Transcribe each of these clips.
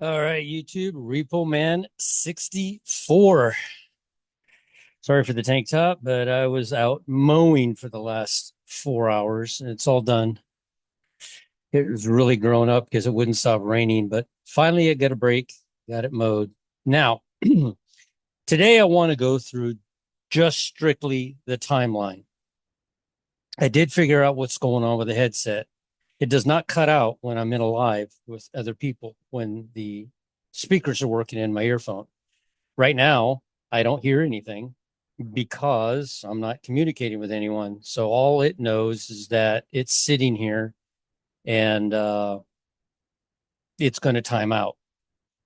All right, YouTube, Repo Man 64. Sorry for the tank top, but I was out mowing for the last 4 hours and it's all done. It was really grown up because it wouldn't stop raining, but finally I got a break, got it mowed. Now, today I want to go through just strictly the timeline. I did figure out what's going on with the headset. It does not cut out when I'm in a live with other people when the speakers are working in my earphone. Right now, I don't hear anything because I'm not communicating with anyone. So all it knows is that it's sitting here and it's going to time out.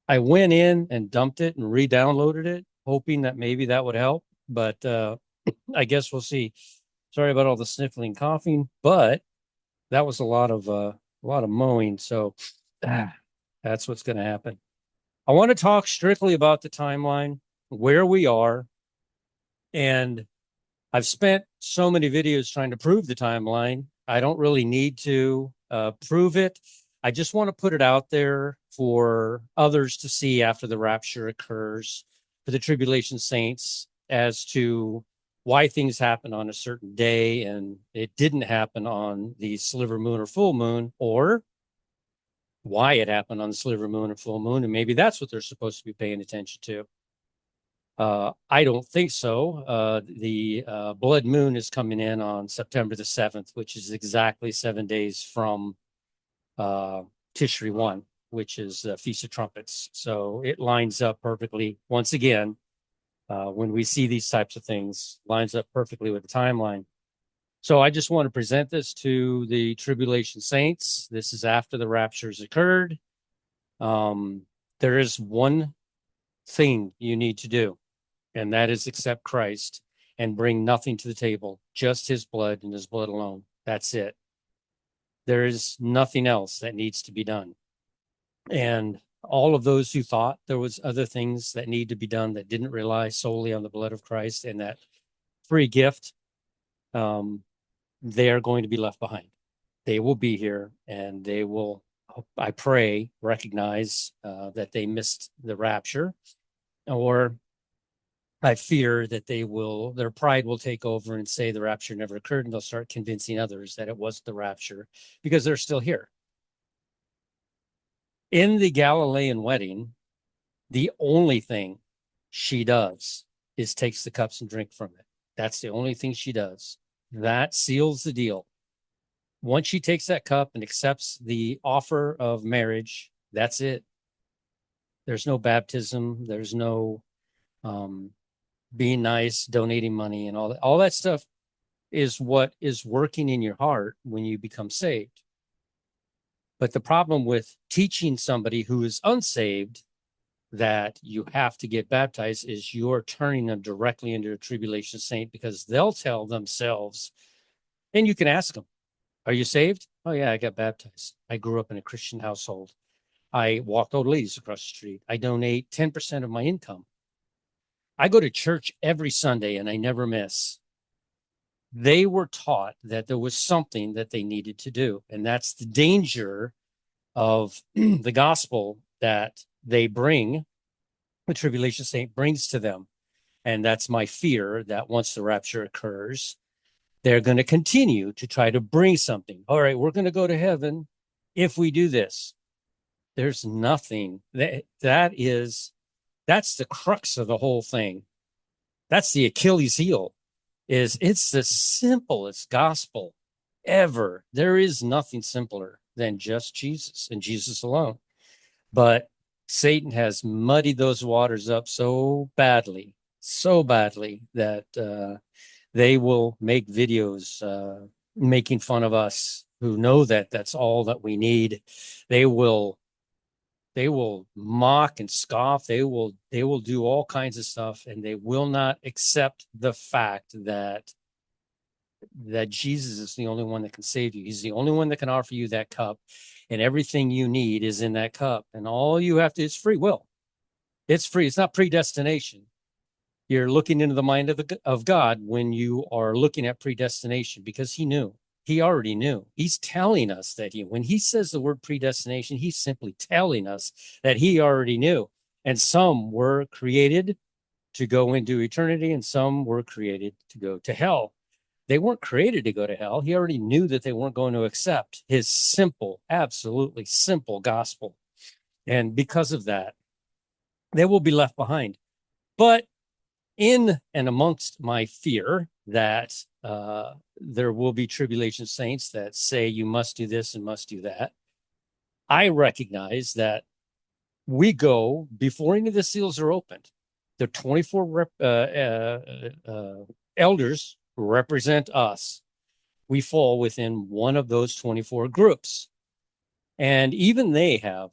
I went in and dumped it and re-downloaded it, hoping that maybe that would help. But I guess we'll see. Sorry about all the sniffling, coughing, but that was a lot of mowing. So that's what's going to happen. I want to talk strictly about the timeline, where we are, and I've spent so many videos trying to prove the timeline. I don't really need to prove it. I just want to put it out there for others to see after the rapture occurs, for the tribulation saints, as to why things happen on a certain day and it didn't happen on the sliver moon or full moon, or why it happened on the sliver moon or full moon. And maybe that's what they're supposed to be paying attention to. I don't think so. The blood moon is coming in on September the 7th, which is exactly 7 days from uh, Tishri 1, which is Feast of Trumpets. So it lines up perfectly. Once again, when we see these types of things, lines up perfectly with the timeline. So I just want to present this to the tribulation saints. This is after the raptures occurred. Um, there is one thing you need to do, and that is accept Christ and bring nothing to the table, just his blood and his blood alone. That's it. There is nothing else that needs to be done. And all of those who thought there was other things that need to be done that didn't rely solely on the blood of Christ and that free gift, um, they are going to be left behind. They will be here and they will, I pray, recognize that they missed the rapture, or I fear that their pride will take over and say the rapture never occurred, and they'll start convincing others that it was the rapture because they're still here. In the Galilean wedding, the only thing she does is takes the cups and drink from it. That's the only thing she does. That seals the deal. Once she takes that cup and accepts the offer of marriage, that's it. There's no baptism. There's no um, being nice, donating money, and all that stuff is what is working in your heart when you become saved. But the problem with teaching somebody who is unsaved that you have to get baptized is you're turning them directly into a tribulation saint, because they'll tell themselves, and you can ask them, are you saved? Oh, yeah, I got baptized. I grew up in a Christian household. I walked old ladies across the street. I donate 10% of my income. I go to church every Sunday and I never miss. They were taught that there was something that they needed to do. And that's the danger of the gospel that they bring, the tribulation saint brings to them. And that's my fear, that once the rapture occurs, they're going to continue to try to bring something. All right, we're going to go to heaven if we do this. There's nothing that's the crux of the whole thing. That's the Achilles heel. It's the simplest gospel ever. There is nothing simpler than just Jesus and Jesus alone. But Satan has muddied those waters up so badly that they will make videos making fun of us who know that that's all that we need. They will they will mock and scoff. They will do all kinds of stuff, and they will not accept the fact that Jesus is the only one that can save you. He's the only one that can offer you that cup, and everything you need is in that cup. And all you have to is free will. It's free. It's not predestination. You're looking into the mind of God when you are looking at predestination, because he knew. he already knew. He's telling us that when he says the word predestination, he's simply telling us that he already knew. And some were created to go into eternity, and some were created to go to hell. They weren't created to go to hell. He already knew that they weren't going to accept his simple, absolutely simple gospel. And because of that, they will be left behind. But in and amongst my fear that there will be tribulation saints that say you must do this and must do that, I recognize that we go before any of the seals are opened. The 24 elders represent us. We fall within one of those 24 groups. And even they have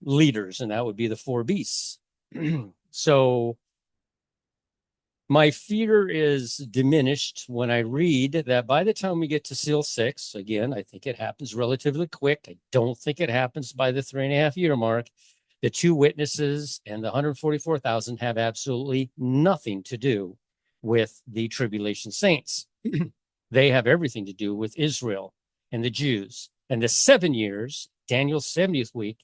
leaders, and that would be the four beasts. So my fear is diminished when I read that by the time we get to seal 6, again, I think it happens relatively quick. I don't think it happens by the 3.5-year mark. The 2 witnesses and the 144,000 have absolutely nothing to do with the tribulation saints. They have everything to do with Israel and the Jews and the 7 years, Daniel's 70th week,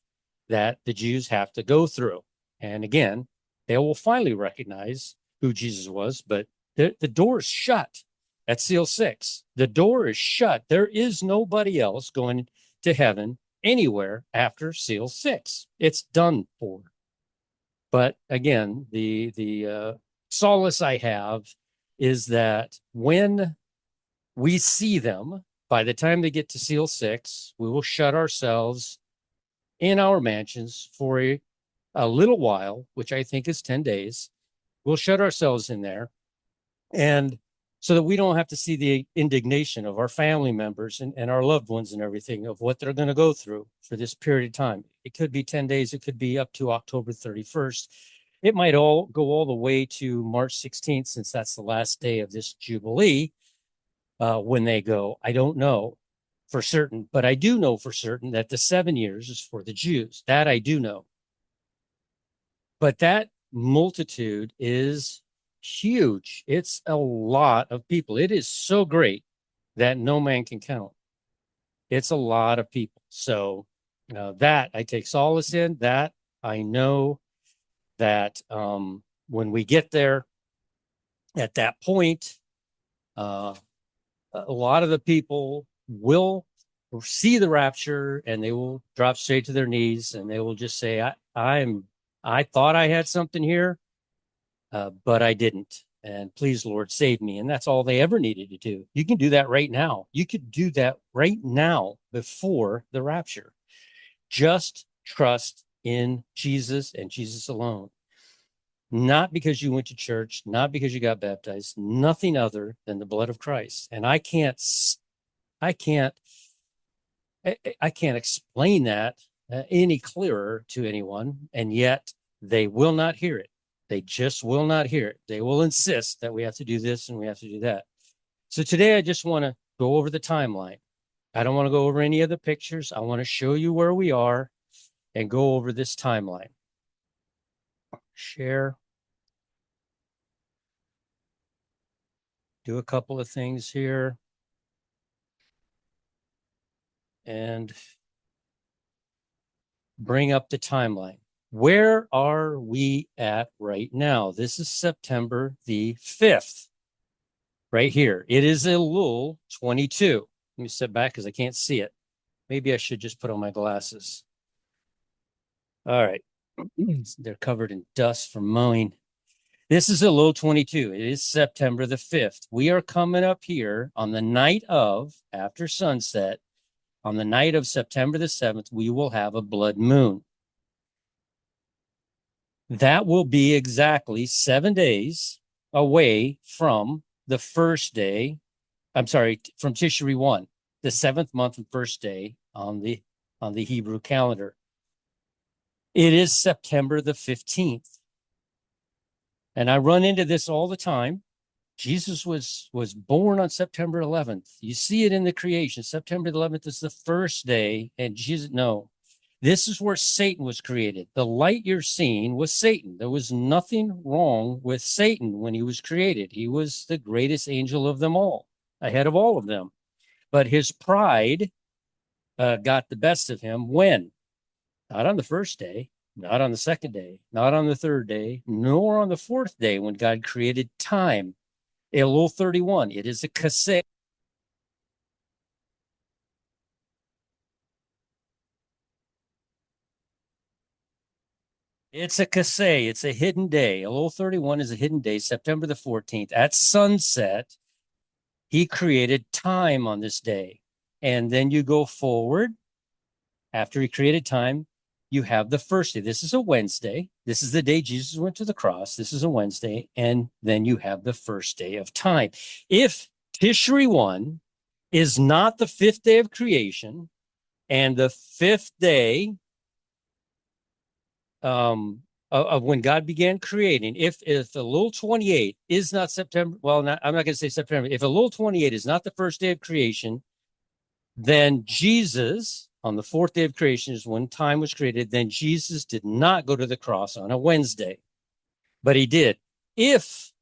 that the Jews have to go through. And again, they will finally recognize who Jesus was, but the door is shut at seal 6. The door is shut. There is nobody else going to heaven anywhere after seal 6. It's done for. But again, the solace I have is that when we see them, by the time they get to seal 6, we will shut ourselves in our mansions for a little while, which I think is 10 days. We'll shut ourselves in there, and so that we don't have to see the indignation of our family members and our loved ones and everything of what they're going to go through for this period of time. It could be 10 days. It could be up to October 31st. It might all go all the way to March 16th, since that's the last day of this Jubilee. When they go, I don't know for certain, but I do know for certain that the 7 years is for the Jews. That I do know. But that multitude is huge. It's a lot of people. It is so great that no man can count. It's a lot of people. So that I take solace in. That I know that when we get there, at that point, a lot of the people will see the rapture and they will drop straight to their knees and they will just say, I thought I had something here, but I didn't. And please, Lord, save me. And that's all they ever needed to do. You can do that right now. You could do that right now before the rapture. Just trust in Jesus and Jesus alone. Not because you went to church, not because you got baptized, nothing other than the blood of Christ. And I can't explain that any clearer to anyone, and yet they will not hear it. They just will not hear it. They will insist that we have to do this and we have to do that. So today I just want to go over the timeline. I don't want to go over any of the pictures. I want to show you where we are and go over this timeline. Share. Do a couple of things here. And bring up the timeline. Where are we at right now? This is September the 5th, right here. It is Elul 22. Let me step back because I can't see it. Maybe I should just put on my glasses. All right. They're covered in dust from mowing. This is Elul 22. It is September the 5th. We are coming up here on the night of, after sunset, on the night of September the 7th, we will have a blood moon. That will be exactly 7 days away from the first day. I'm sorry, from Tishri 1, the 7th month and first day on the Hebrew calendar. It is September the 15th. And I run into this all the time. Jesus was born on September 11th. You see it in the creation. September 11th is the first day, and Jesus, no. This is where Satan was created. The light you're seeing was Satan. There was nothing wrong with Satan when he was created. He was the greatest angel of them all, ahead of all of them. But his pride got the best of him when? Not on the first day, not on the second day, not on the third day, nor on the fourth day when God created time. Elul 31, it is a kaseh. It's a kaseh. It's a hidden day. Elul 31 is a hidden day, September the 14th. At sunset, he created time on this day. And then you go forward. After he created time, you have the first day. This is a Wednesday. This is the day Jesus went to the cross. This is a Wednesday. And then you have the first day of time. If Tishri 1 is not the fifth day of creation, and the fifth day of when God began creating, if Elul 28 is not September, well, I'm not going to say September. If Elul 28 is not the first day of creation, then Jesus, on the fourth day of creation, is when time was created. Then Jesus did not go to the cross on a Wednesday, but he did. If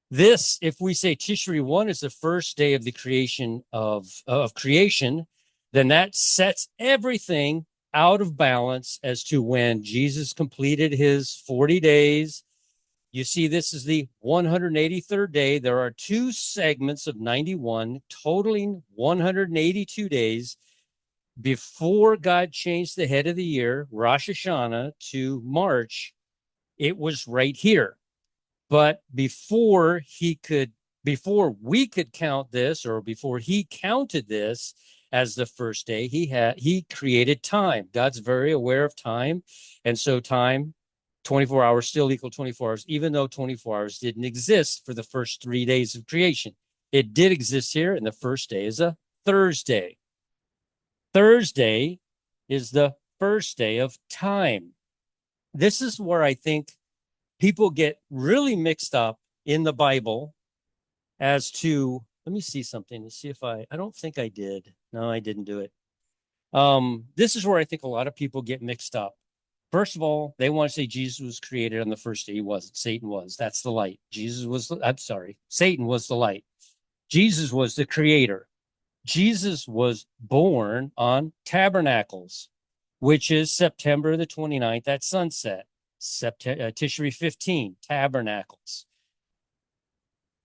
we say Tishri 1 is the first day of the creation of creation, then that sets everything out of balance as to when Jesus completed his 40 days. You see, this is the 183rd day. There are two segments of 91, totaling 182 days before God changed the head of the year, Rosh Hashanah, to March. It was right here. But before we could count this, or before he counted this as the first day, he created time. God's very aware of time. And so time, 24 hours still equal 24 hours, even though 24 hours didn't exist for the first 3 days of creation. It did exist here, and the first day is a Thursday. Thursday is the first day of time. This is where I think people get really mixed up in the Bible as to, let me see something to see if I don't think I did. No, I didn't do it. This is where I think a lot of people get mixed up. First of all, they want to say Jesus was created on the first day. He wasn't. Satan was. That's the light. Satan was the light. Jesus was the creator. Jesus was born on Tabernacles, which is September the 29th at sunset. Tishri 15, Tabernacles.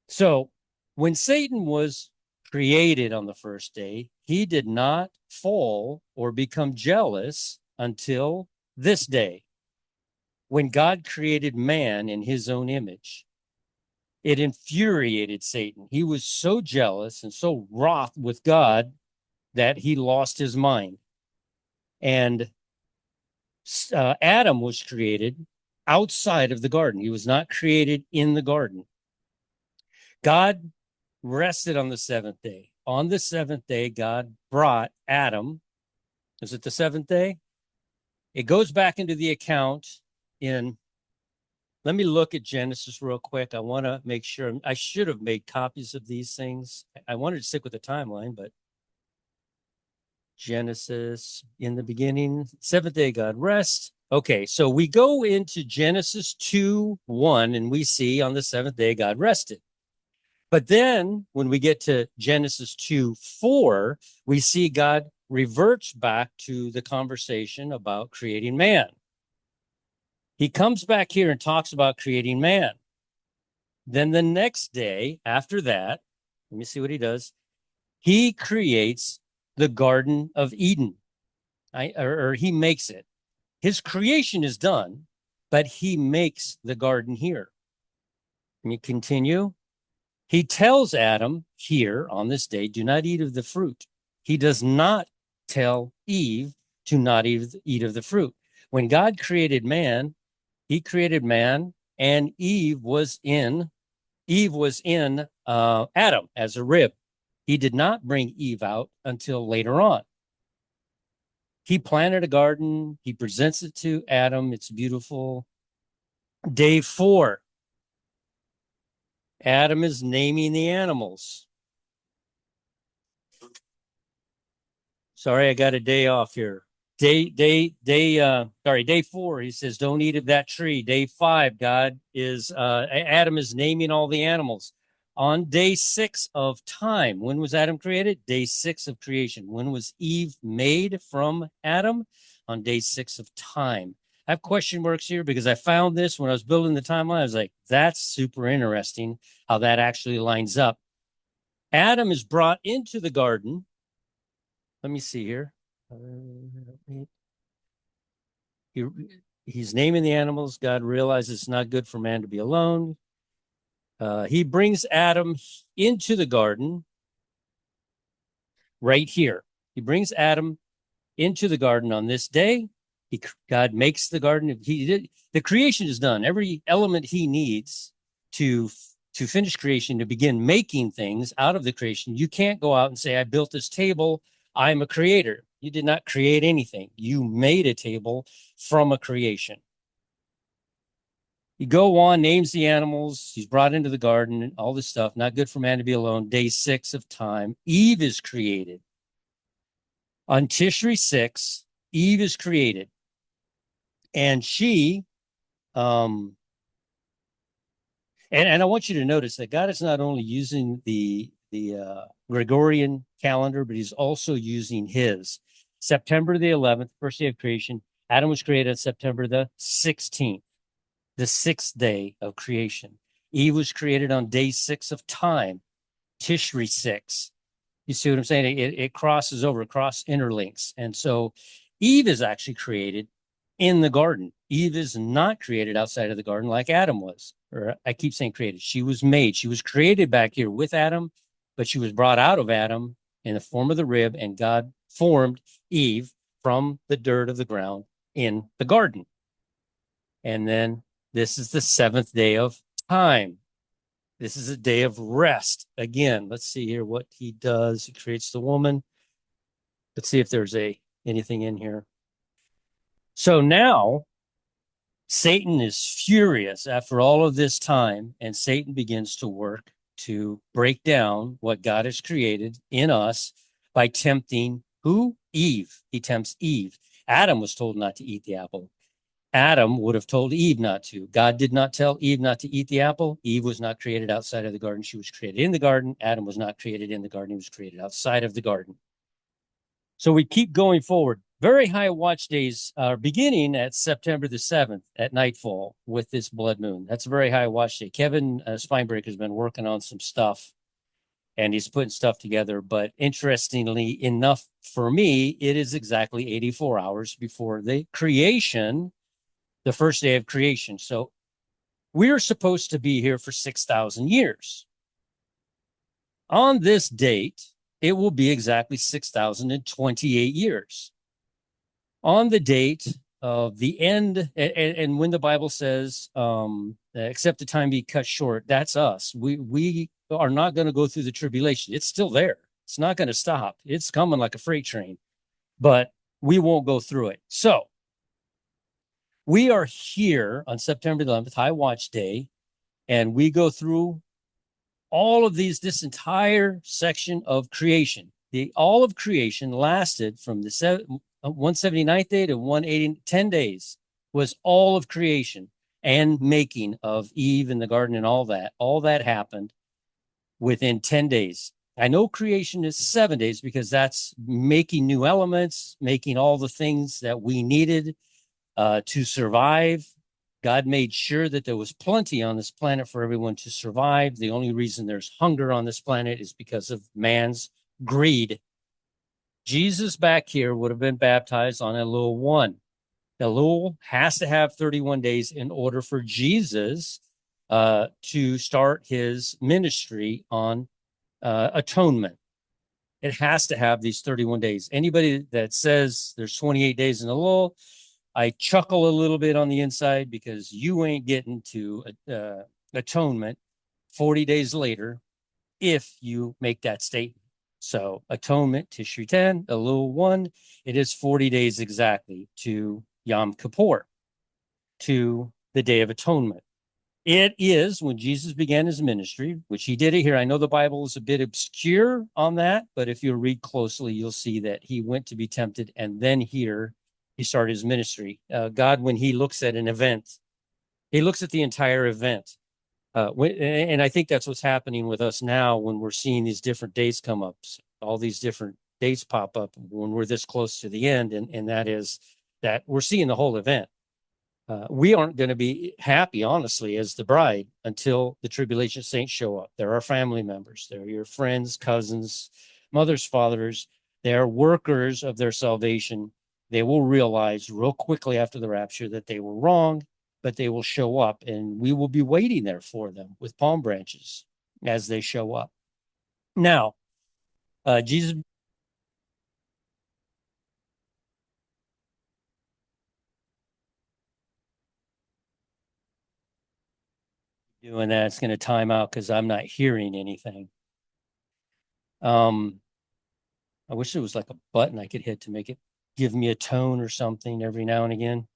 So when Satan was created on the first day, he did not fall or become jealous until this day, when God created man in his own image. It infuriated Satan. He was so jealous and so wroth with God that he lost his mind. And Adam was created outside of the garden. He was not created in the garden. God rested on the seventh day. On the seventh day, God brought Adam. Is it the seventh day? It goes back into the account in, let me look at Genesis real quick. I want to make sure. I should have made copies of these things. I wanted to stick with the timeline, but Genesis, in the beginning, seventh day, God rests. Okay, so we go into Genesis 2:1, and we see on the seventh day, God rested. But then when we get to Genesis 2:4, we see God reverts back to the conversation about creating man. He comes back here and talks about creating man. Then the next day after that, let me see what he does. He creates the Garden of Eden, or he makes it. His creation is done, but he makes the garden here. Let me continue. He tells Adam here on this day, do not eat of the fruit. He does not tell Eve to not eat of the fruit. When God created man, he created man, and Eve was in Adam as a rib. He did not bring Eve out until later on. He planted a garden. He presents it to Adam. It's beautiful. Day 4, Adam is naming the animals. Sorry, I got a day off here. Day 4, he says, don't eat of that tree. Day 5, Adam is naming all the animals. on day 6 of time. When was Adam created? Day 6 of creation. When was Eve made from Adam? On day 6 of time. I have question marks here because I found this when I was building the timeline. I was like, that's super interesting how that actually lines up. Adam is brought into the garden. Let me see here. He's naming the animals. God realizes it's not good for man to be alone. He brings Adam into the garden right here. He brings Adam into the garden on this day. God makes the garden. The creation is done. Every element he needs to finish creation, to begin making things out of the creation. You can't go out and say, I built this table. I'm a creator. You did not create anything. You made a table from a creation. You go on, names the animals. He's brought into the garden and all this stuff. Not good for man to be alone. Day 6 of time. Eve is created. On Tishri 6, Eve is created. And she, and I want you to notice that God is not only using the Gregorian calendar, but he's also using his. September the 11th, first day of creation. Adam was created on September the 16th, the 6th day of creation. Eve was created on day 6 of time, Tishri 6. You see what I'm saying? It crosses over, interlinks. And so Eve is actually created in the garden. Eve is not created outside of the garden like Adam was. Or I keep saying created. She was made. She was created back here with Adam, but she was brought out of Adam in the form of the rib, and God formed Eve from the dirt of the ground in the garden. And then this is the 7th day of time. This is a day of rest. Again, let's see here what he does. He creates the woman. Let's see if there's anything in here. So now Satan is furious after all of this time, and Satan begins to work to break down what God has created in us by tempting who? Eve. He tempts Eve. Adam was told not to eat the apple. Adam would have told Eve not to. God did not tell Eve not to eat the apple. Eve was not created outside of the garden. She was created in the garden. Adam was not created in the garden. He was created outside of the garden. So we keep going forward. Very high watch days are beginning at September the 7th at nightfall with this blood moon. That's a very high watch day. Kevin Spinebreaker has been working on some stuff and he's putting stuff together. But interestingly enough for me, it is exactly 84 hours before the creation, the first day of creation. So we're supposed to be here for 6,000 years. On this date, it will be exactly 6,028 years. On the date of the end, and when the Bible says, except the time be cut short, that's us. We are not going to go through the tribulation. It's still there. It's not going to stop. It's coming like a freight train, but we won't go through it. So we are here on September 11th, High Watch Day, and we go through all of this entire section of creation. All of creation lasted from the 179th day to 180, 10 days was all of creation and making of Eve in the garden and all that. All that happened within 10 days. I know creation is 7 days because that's making new elements, making all the things that we needed to survive. God made sure that there was plenty on this planet for everyone to survive. The only reason there's hunger on this planet is because of man's greed. Jesus back here would have been baptized on Elul 1. Elul has to have 31 days in order for Jesus to start his ministry on atonement. It has to have these 31 days. Anybody that says there's 28 days in Elul, I chuckle a little bit on the inside because you ain't getting to atonement 40 days later if you make that statement. So atonement, Tishri 10, Elul 1, it is 40 days exactly to Yom Kippur, to the Day of Atonement. It is when Jesus began his ministry, which he did it here. I know the Bible is a bit obscure on that, but if you read closely, you'll see that he went to be tempted, and then here he started his ministry. God, when he looks at an event, he looks at the entire event. And I think that's what's happening with us now when we're seeing these different dates come up, all these different dates pop up when we're this close to the end. And that is that we're seeing the whole event. We aren't going to be happy, honestly, as the bride until the tribulation saints show up. They're our family members. They're your friends, cousins, mothers, fathers. They're workers of their salvation. They will realize real quickly after the rapture that they were wrong, but they will show up, and we will be waiting there for them with palm branches as they show up. Now, Jesus doing that. It's going to time out because I'm not hearing anything. I wish there was like a button I could hit to make it give me a tone or something every now and again.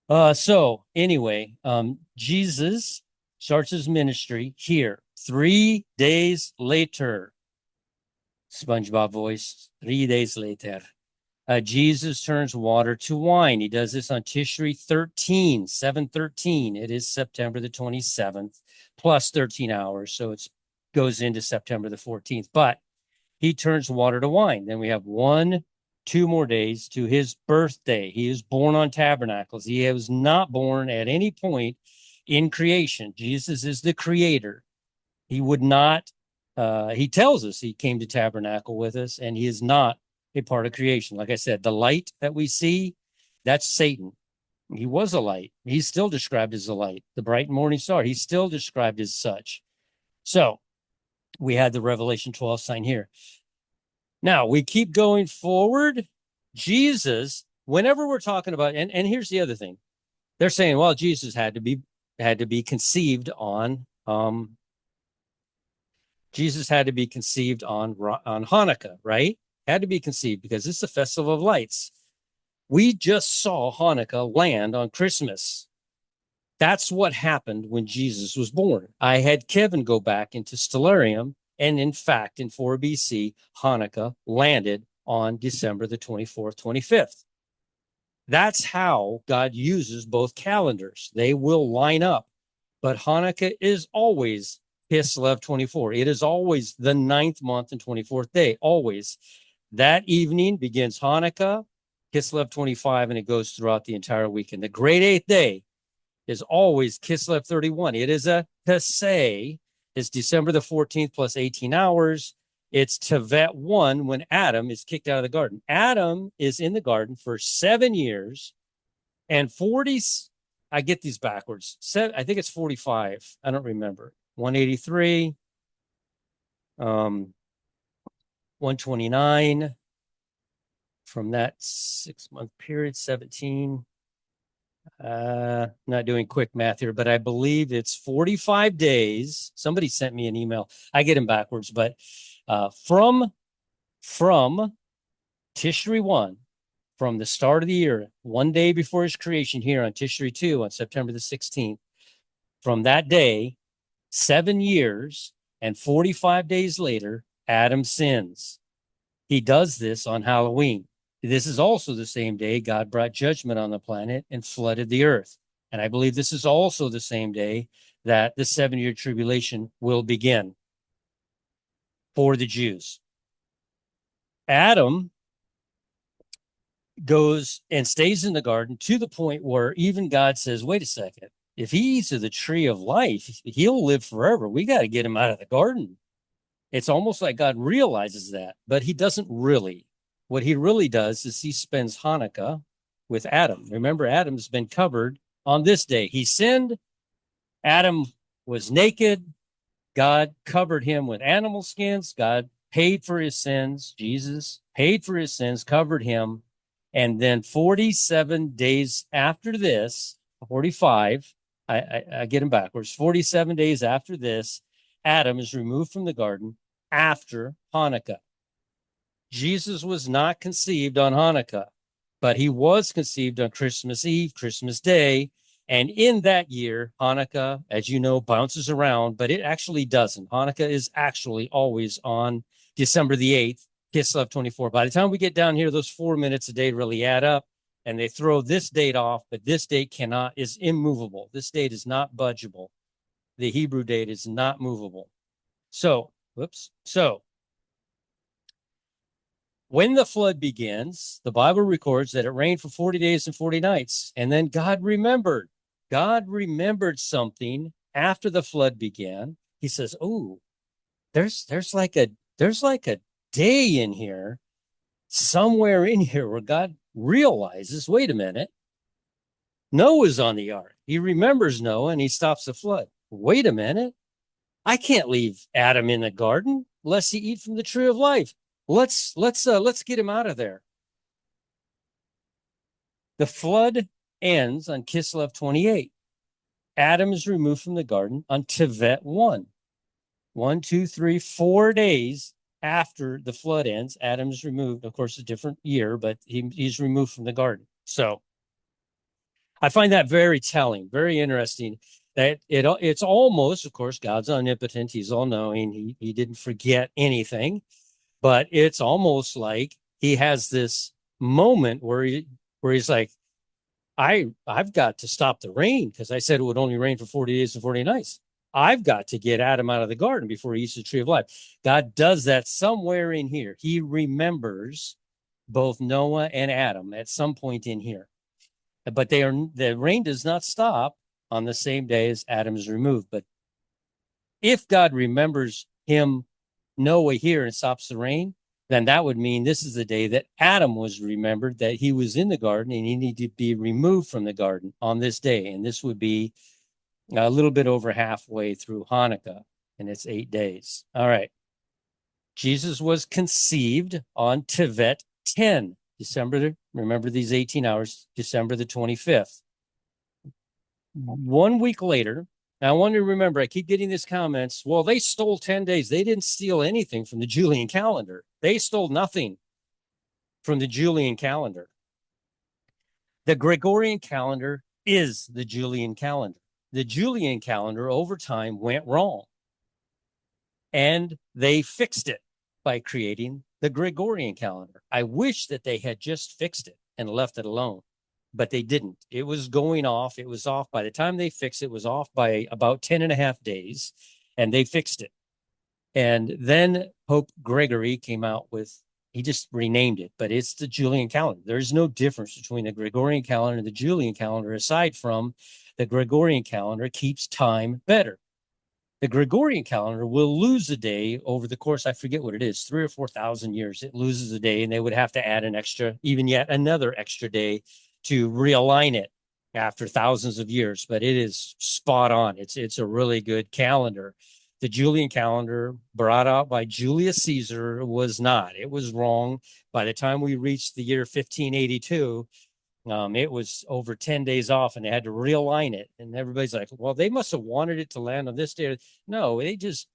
So anyway, Jesus starts his ministry here 3 days later. SpongeBob voice, 3 days later. Jesus turns water to wine. He does this on Tishri 13, 7/13. It is September the 27th, plus 13 hours. So it goes into September the 14th. But he turns water to wine. Then we have 2 more days to his birthday. He is born on tabernacles. He was not born at any point in creation. Jesus is the creator. He would not, he tells us he came to tabernacle with us, and he is not a part of creation. Like I said, the light that we see, that's Satan. He was a light. He's still described as a light. The bright morning star, he's still described as such. So we had the Revelation 12 sign here. Now we keep going forward. Jesus, whenever we're talking about, and here's the other thing, they're saying, well, Jesus had to be conceived on Jesus had to be conceived on Hanukkah, right? Had to be conceived because it's the festival of lights. We just saw Hanukkah land on Christmas. That's what happened when Jesus was born. I had Kevin go back into Stellarium, and in fact, in 4 BC, Hanukkah landed on December the 24th, 25th. That's how God uses both calendars. They will line up, but Hanukkah is always Kislev 24. It is always the 9th month and 24th day, always. That evening begins Hanukkah, Kislev 25, and it goes throughout the entire weekend. The great 8th day is always Kislev 31. It is a Pesach. It's December the 14th plus 18 hours. It's Tevet 1 when Adam is kicked out of the garden. Adam is in the garden for 7 years and 40. I get these backwards. I think it's 45. I don't remember. 183, 129 from that 6-month period, 17. Not doing quick math here, but I believe it's 45 days. Somebody sent me an email. I get them backwards, but from Tishri 1, from the start of the year, 1 day before his creation here on Tishri 2 on September the 16th, from that day, 7 years and 45 days later, Adam sins. He does this on Halloween. This is also the same day God brought judgment on the planet and flooded the earth. And I believe this is also the same day that the 7-year tribulation will begin for the Jews. Adam goes and stays in the garden to the point where even God says, wait a second, if he eats of the tree of life, he'll live forever. We got to get him out of the garden. It's almost like God realizes that, but he doesn't really. What he really does is he spends Hanukkah with Adam. Remember, Adam's been covered on this day. He sinned. Adam was naked. God covered him with animal skins. God paid for his sins. Jesus paid for his sins, covered him. And then 47 days after this, 45, I get them backwards. 47 days after this, Adam is removed from the garden after Hanukkah. Jesus was not conceived on Hanukkah, but he was conceived on Christmas Eve, Christmas Day. And in that year, Hanukkah, as you know, bounces around, but it actually doesn't. Hanukkah is actually always on December the 8th, Kislev 24. By the time we get down here, those 4 minutes a day really add up, and they throw this date off, but this date is immovable. This date is not budgeable. The Hebrew date is not movable. So, whoops. So, when the flood begins, the Bible records that it rained for 40 days and 40 nights. And then God remembered. God remembered something after the flood began. He says, "Oh, there's like a day in here, somewhere in here where God realizes, wait a minute, Noah's on the ark. He remembers Noah and he stops the flood. Wait a minute. I can't leave Adam in the garden lest he eat from the tree of life. Let's get him out of there." The flood ends on Kislev 28. Adam is removed from the garden on Tevet 1. 1, 2, 3, 4 days after the flood ends, Adam is removed. Of course, a different year, but he's removed from the garden. So I find that very telling, very interesting. That it's almost, of course, God's omnipotent. He's all knowing. He didn't forget anything, but it's almost like he has this moment where he's like, I've got to stop the rain because I said it would only rain for 40 days and 40 nights. I've got to get Adam out of the garden before he eats the tree of life. God does that somewhere in here. He remembers both Noah and Adam at some point in here. But the rain does not stop on the same day as Adam is removed. But if God remembers him, Noah, here and stops the rain, then that would mean this is the day that Adam was remembered, that he was in the garden and he needed to be removed from the garden on this day. And this would be a little bit over halfway through Hanukkah, and it's 8 days. All right. Jesus was conceived on Tevet 10, remember these 18 hours, December the 25th. 1 week later, I want to remember, I keep getting these comments. Well, they stole 10 days. They didn't steal anything from the Julian calendar. They stole nothing from the Julian calendar. The Gregorian calendar is the Julian calendar. The Julian calendar over time went wrong, and they fixed it by creating the Gregorian calendar. I wish that they had just fixed it and left it alone, but they didn't. It was going off. It was off. By the time they fixed it, it was off by about 10 and a half days, and they fixed it. And then Pope Gregory came out with, he just renamed it, but it's the Julian calendar. There's no difference between the Gregorian calendar and the Julian calendar, aside from the Gregorian calendar keeps time better. The Gregorian calendar will lose a day over the course, I forget what it is, 3,000 or 4,000 years. It loses a day, and they would have to add an extra, even yet another extra day to realign it after thousands of years. But it is spot on. It's a really good calendar. The Julian calendar brought out by Julius Caesar was not. It was wrong. By the time we reached the year 1582, it was over 10 days off, and they had to realign it. And everybody's like, well, they must have wanted it to land on this day. No, they just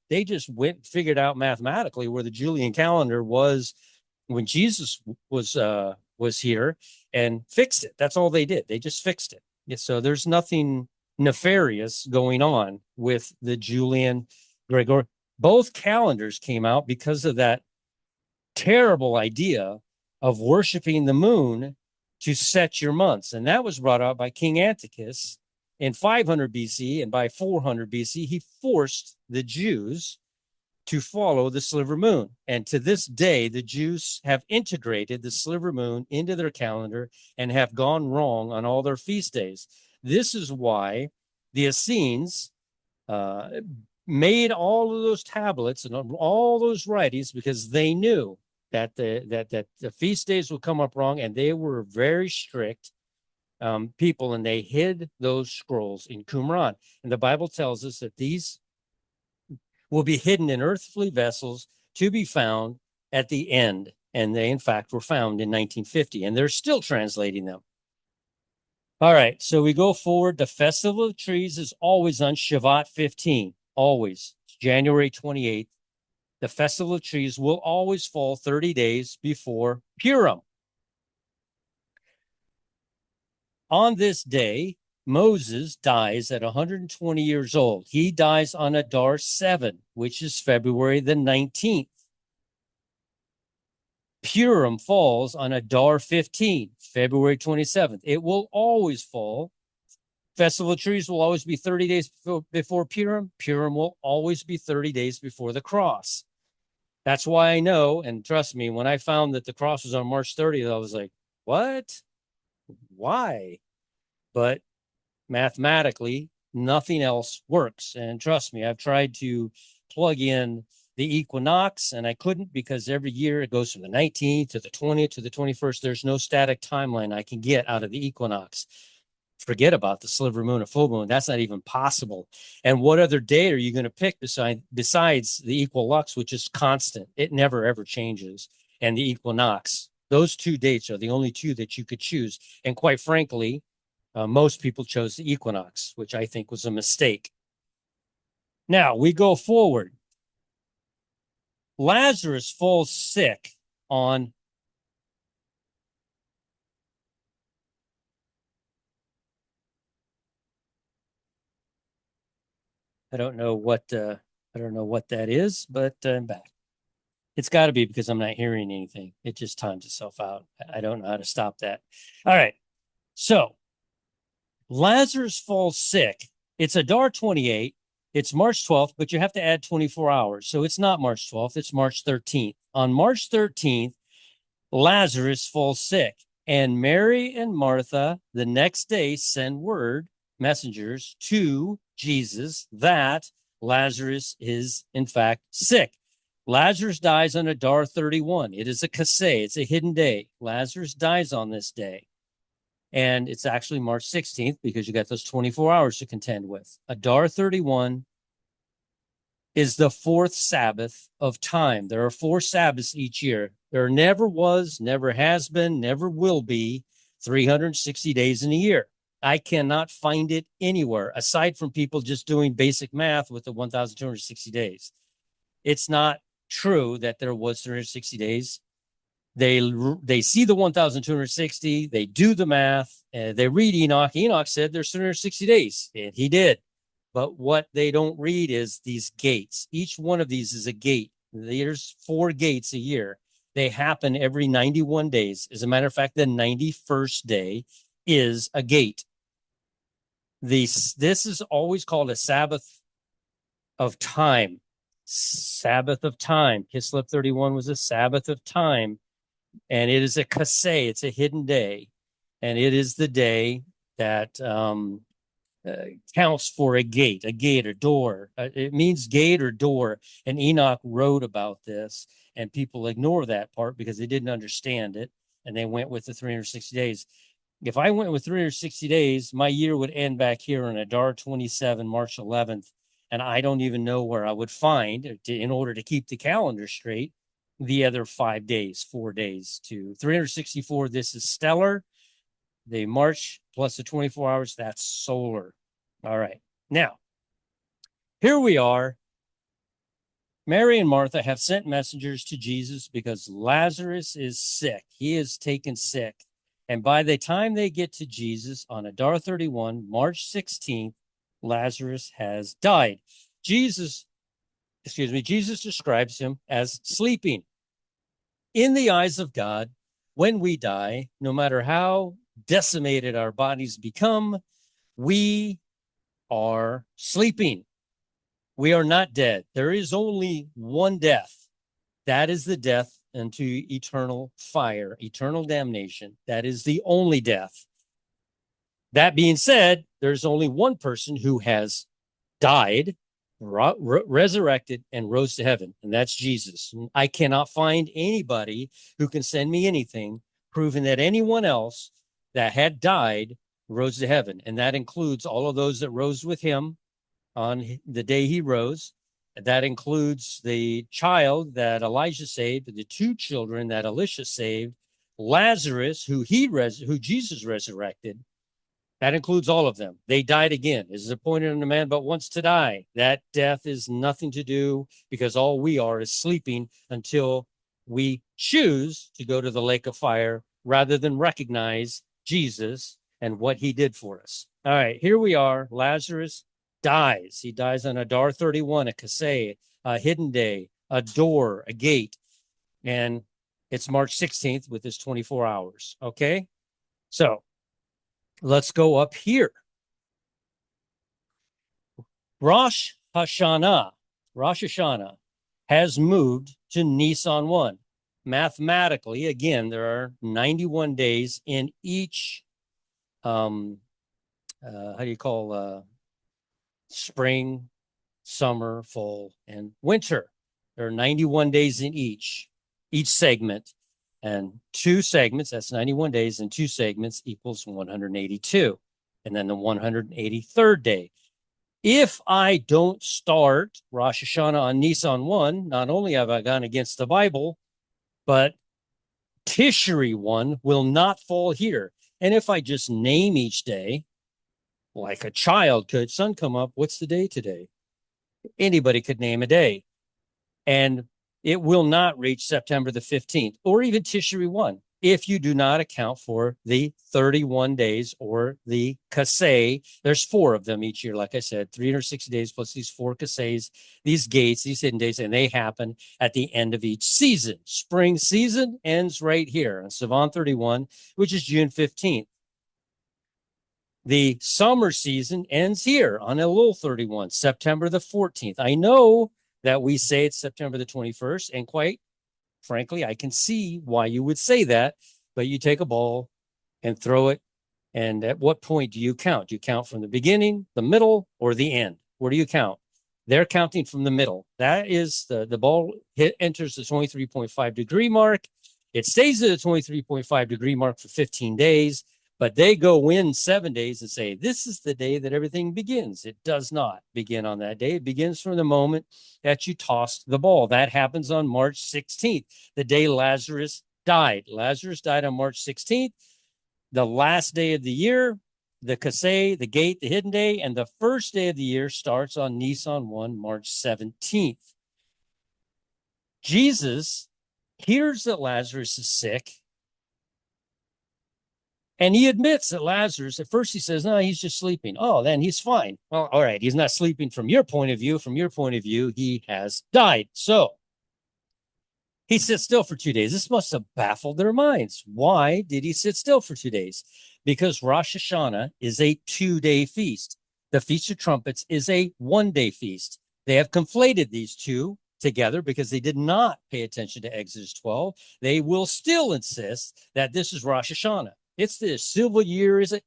went figured out mathematically where the Julian calendar was when Jesus was here, and fixed it. That's all they did. They just fixed it. Yeah, so there's nothing nefarious going on with the Julian Gregor. Both calendars came out because of that terrible idea of worshiping the moon to set your months. And that was brought out by King Antiochus in 500 BC. And by 400 BC, he forced the Jews to follow the sliver moon. And to this day, the Jews have integrated the sliver moon into their calendar and have gone wrong on all their feast days. This is why the Essenes made all of those tablets and all those writings, because they knew that the feast days would come up wrong, and they were very strict people, and they hid those scrolls in Qumran. And the Bible tells us that these will be hidden in earthly vessels to be found at the end. And they, in fact, were found in 1950, and they're still translating them. All right, so we go forward. The Festival of Trees is always on Shavat 15, always. It's January 28th. The Festival of Trees will always fall 30 days before Purim. On this day, Moses dies at 120 years old. He dies on Adar 7, which is February the 19th. Purim falls on Adar 15, February 27th. It will always fall Festival of Trees will always be 30 days before Purim. Purim will always be 30 days before the cross. That's why I know, and trust me, when I found that the cross was on March 30th, I was like, what? Why? But mathematically, nothing else works. And trust me, I've tried to plug in the equinox and I couldn't, because every year it goes from the 19th to the 20th to the 21st. There's no static timeline I can get out of the equinox. Forget about the sliver moon or full moon. That's not even possible. And what other day are you going to pick besides the equilux, which is constant? It never, ever changes. And the equinox. Those two dates are the only two that you could choose. And quite frankly, most people chose the equinox, which I think was a mistake. Now we go forward. Lazarus falls sick on I don't know what that is, but I'm back. It's got to be because I'm not hearing anything. It just times itself out. I don't know how to stop that. All right. So Lazarus falls sick. It's Adar 28. It's March 12th, but you have to add 24 hours. So it's not March 12th. It's March 13th. On March 13th, Lazarus falls sick. And Mary and Martha the next day send word, messengers, to Jesus that Lazarus is in fact sick. Lazarus dies on Adar 31. It is a kaseh, it's a hidden day. Lazarus dies on this day. And it's actually March 16th because you got those 24 hours to contend with. Adar 31 is the fourth Sabbath of time. There are 4 Sabbaths each year. There never was, never has been, never will be 360 days in a year. I cannot find it anywhere aside from people just doing basic math with the 1,260 days. It's not true that there was 360 days. They see the 1,260, they do the math, they read Enoch. Enoch said there's 360 days, and he did. But what they don't read is these gates. Each one of these is a gate. There's 4 gates a year. They happen every 91 days. As a matter of fact, the 91st day is a gate. This is always called a Sabbath of time. Sabbath of time. Kislev 31 was a Sabbath of time. And it is a kaseh, it's a hidden day. And it is the day that counts for a gate, a door. It means gate or door. And Enoch wrote about this, and people ignore that part because they didn't understand it. And they went with the 360 days. If I went with 360 days, my year would end back here on Adar 27, March 11th. And I don't even know where I would find, in order to keep the calendar straight, the other 5 days, 4 days to 364. This is stellar. The March plus the 24 hours, that's solar. All right. Now, here we are. Mary and Martha have sent messengers to Jesus because Lazarus is sick. He is taken sick. And by the time they get to Jesus on Adar 31, March 16th, Lazarus has died. Jesus describes him as sleeping. In the eyes of God, when we die, no matter how decimated our bodies become, we are sleeping. We are not dead. There is only one death. That is the death into eternal fire, eternal damnation. That is the only death. That being said, there's only one person who has died, resurrected, and rose to heaven, and that's Jesus. I cannot find anybody who can send me anything proving that anyone else that had died rose to heaven. And that includes all of those that rose with him on the day he rose. That includes the child that Elijah saved, the 2 children that Elisha saved, Lazarus, who Jesus resurrected. That includes all of them. They died again. It is appointed unto man but once to die. That death is nothing to do, because all we are is sleeping until we choose to go to the lake of fire rather than recognize Jesus and what he did for us. All right, here we are. Lazarus dies. He dies on Adar 31, a kaseh, a hidden day, a door, a gate. And it's March 16th with his 24 hours. Okay? So let's go up here. Rosh Hashanah, Rosh Hashanah has moved to Nisan 1. Mathematically, again, there are 91 days in each, how do you call spring, summer, fall, and winter. There are 91 days in each segment. And two segments, that's 91 days, and two segments equals 182. And then the 183rd day. If I don't start Rosh Hashanah on Nisan 1, not only have I gone against the Bible, but Tishri 1 will not fall here. And if I just name each day, like a child could, sun come up, what's the day today? Anybody could name a day. And it will not reach September the 15th or even Tishri 1 if you do not account for the 31 days or the kaseh. There's 4 of them each year, like I said, 360 days plus these 4 kaseys, these gates, these hidden days, and they happen at the end of each season. Spring season ends right here on Sivan 31, which is June 15th. The summer season ends here on Elul 31, September the 14th. I know that we say it's September the 21st, and quite frankly, I can see why you would say that, but you take a ball and throw it, and at what point do you count? Do you count from the beginning, the middle, or the end? Where do you count? They're counting from the middle. That is the ball enters the 23.5 degree mark. It stays at the 23.5 degree mark for 15 days. But they go in 7 days and say, this is the day that everything begins. It does not begin on that day. It begins from the moment that you tossed the ball. That happens on March 16th, the day Lazarus died. Lazarus died on March 16th, the last day of the year, the kaseh, the gate, the hidden day, and the first day of the year starts on Nisan 1, March 17th. Jesus hears that Lazarus is sick, and he admits that Lazarus, at first he says, no, he's just sleeping. Oh, then he's fine. Well, all right, he's not sleeping from your point of view. From your point of view, he has died. So he sits still for 2 days. This must have baffled their minds. Why did he sit still for 2 days? Because Rosh Hashanah is a 2-day feast. The Feast of Trumpets is a 1-day feast. They have conflated these two together because they did not pay attention to Exodus 12. They will still insist that this is Rosh Hashanah. It's the civil year, is it?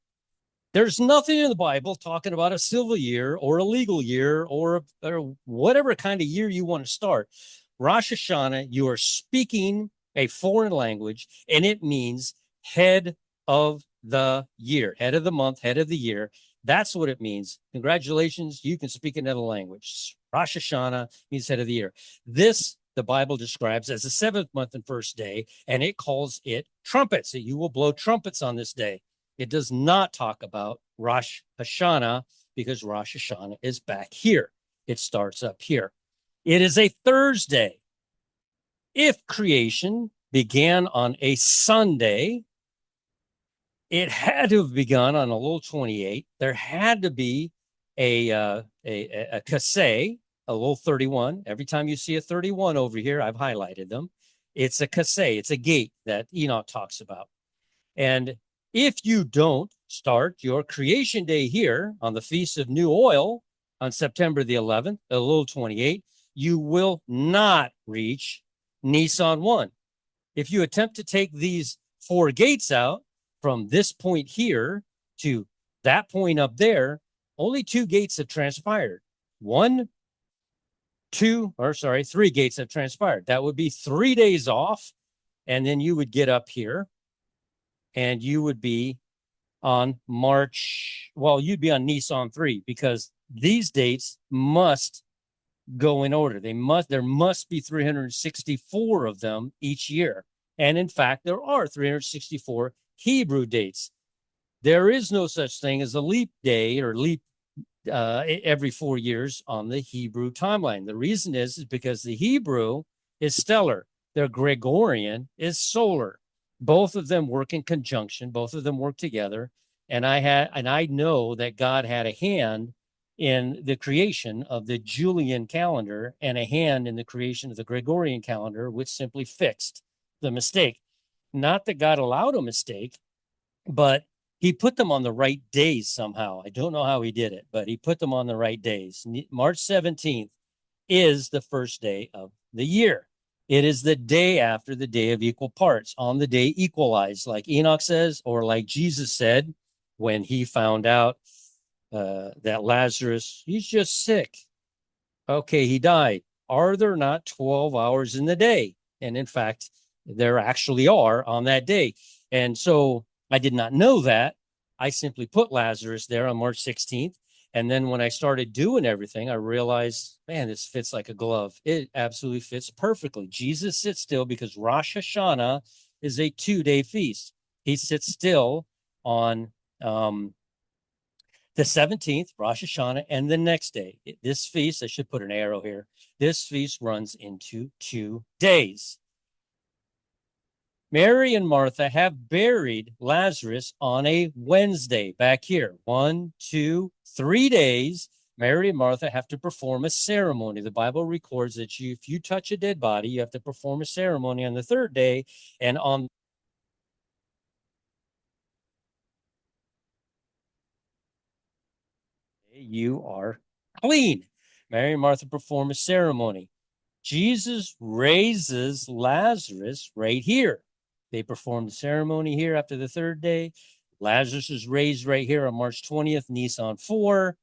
There's nothing in the Bible talking about a civil year or a legal year or whatever kind of year you want to start. Rosh Hashanah, you are speaking a foreign language, and it means head of the year, head of the month, head of the year. That's what it means. Congratulations, you can speak another language. Rosh Hashanah means head of the year. This the Bible describes as the 7th month and first day, and it calls it trumpets. So you will blow trumpets on this day. It does not talk about Rosh Hashanah because Rosh Hashanah is back here. It starts up here. It is a Thursday. If creation began on a Sunday, it had to have begun on Elul 28. There had to be a kaseh, Elul 31. Every time you see a 31 over here, I've highlighted them. It's a kaseh. It's a gate that Enoch talks about. And if you don't start your creation day here on the Feast of New Oil on September the 11th, Elul 28, you will not reach Nisan 1. If you attempt to take these 4 gates out from this point here to that point up there, only 2 gates have transpired. 3 gates have transpired. That would be 3 days off. And then you would get up here and you would be on you'd be on Nisan 3 because these dates must go in order. There must be 364 of them each year. And in fact, there are 364 Hebrew dates. There is no such thing as a leap day or leap every 4 years on the Hebrew timeline. The reason is because the Hebrew is stellar. Their Gregorian is solar. Both of them work in conjunction. Both of them work together. And I know that God had a hand in the creation of the Julian calendar and a hand in the creation of the Gregorian calendar, which simply fixed the mistake. Not that God allowed a mistake, but he put them on the right days somehow. I don't know how he did it, but he put them on the right days. March 17th is the first day of the year. It is the day after the day of equal parts, on the day equalized, like Enoch says, or like Jesus said when he found out that Lazarus, he's just sick. Okay, he died. Are there not 12 hours in the day? And in fact, there actually are on that day. And so I did not know that. I simply put Lazarus there on March 16th. And then when I started doing everything, I realized, man, this fits like a glove. It absolutely fits perfectly. Jesus sits still because Rosh Hashanah is a 2-day feast. He sits still on the 17th, Rosh Hashanah, and the next day. This feast, I should put an arrow here. This feast runs into 2 days. Mary and Martha have buried Lazarus on a Wednesday back here. 1, 2, 3 days. Mary and Martha have to perform a ceremony. The Bible records that if you touch a dead body, you have to perform a ceremony on the 3rd day. And on you are clean. Mary and Martha perform a ceremony. Jesus raises Lazarus right here. They perform the ceremony here after the 3rd day. Lazarus is raised right here on March 20th, Nisan 4.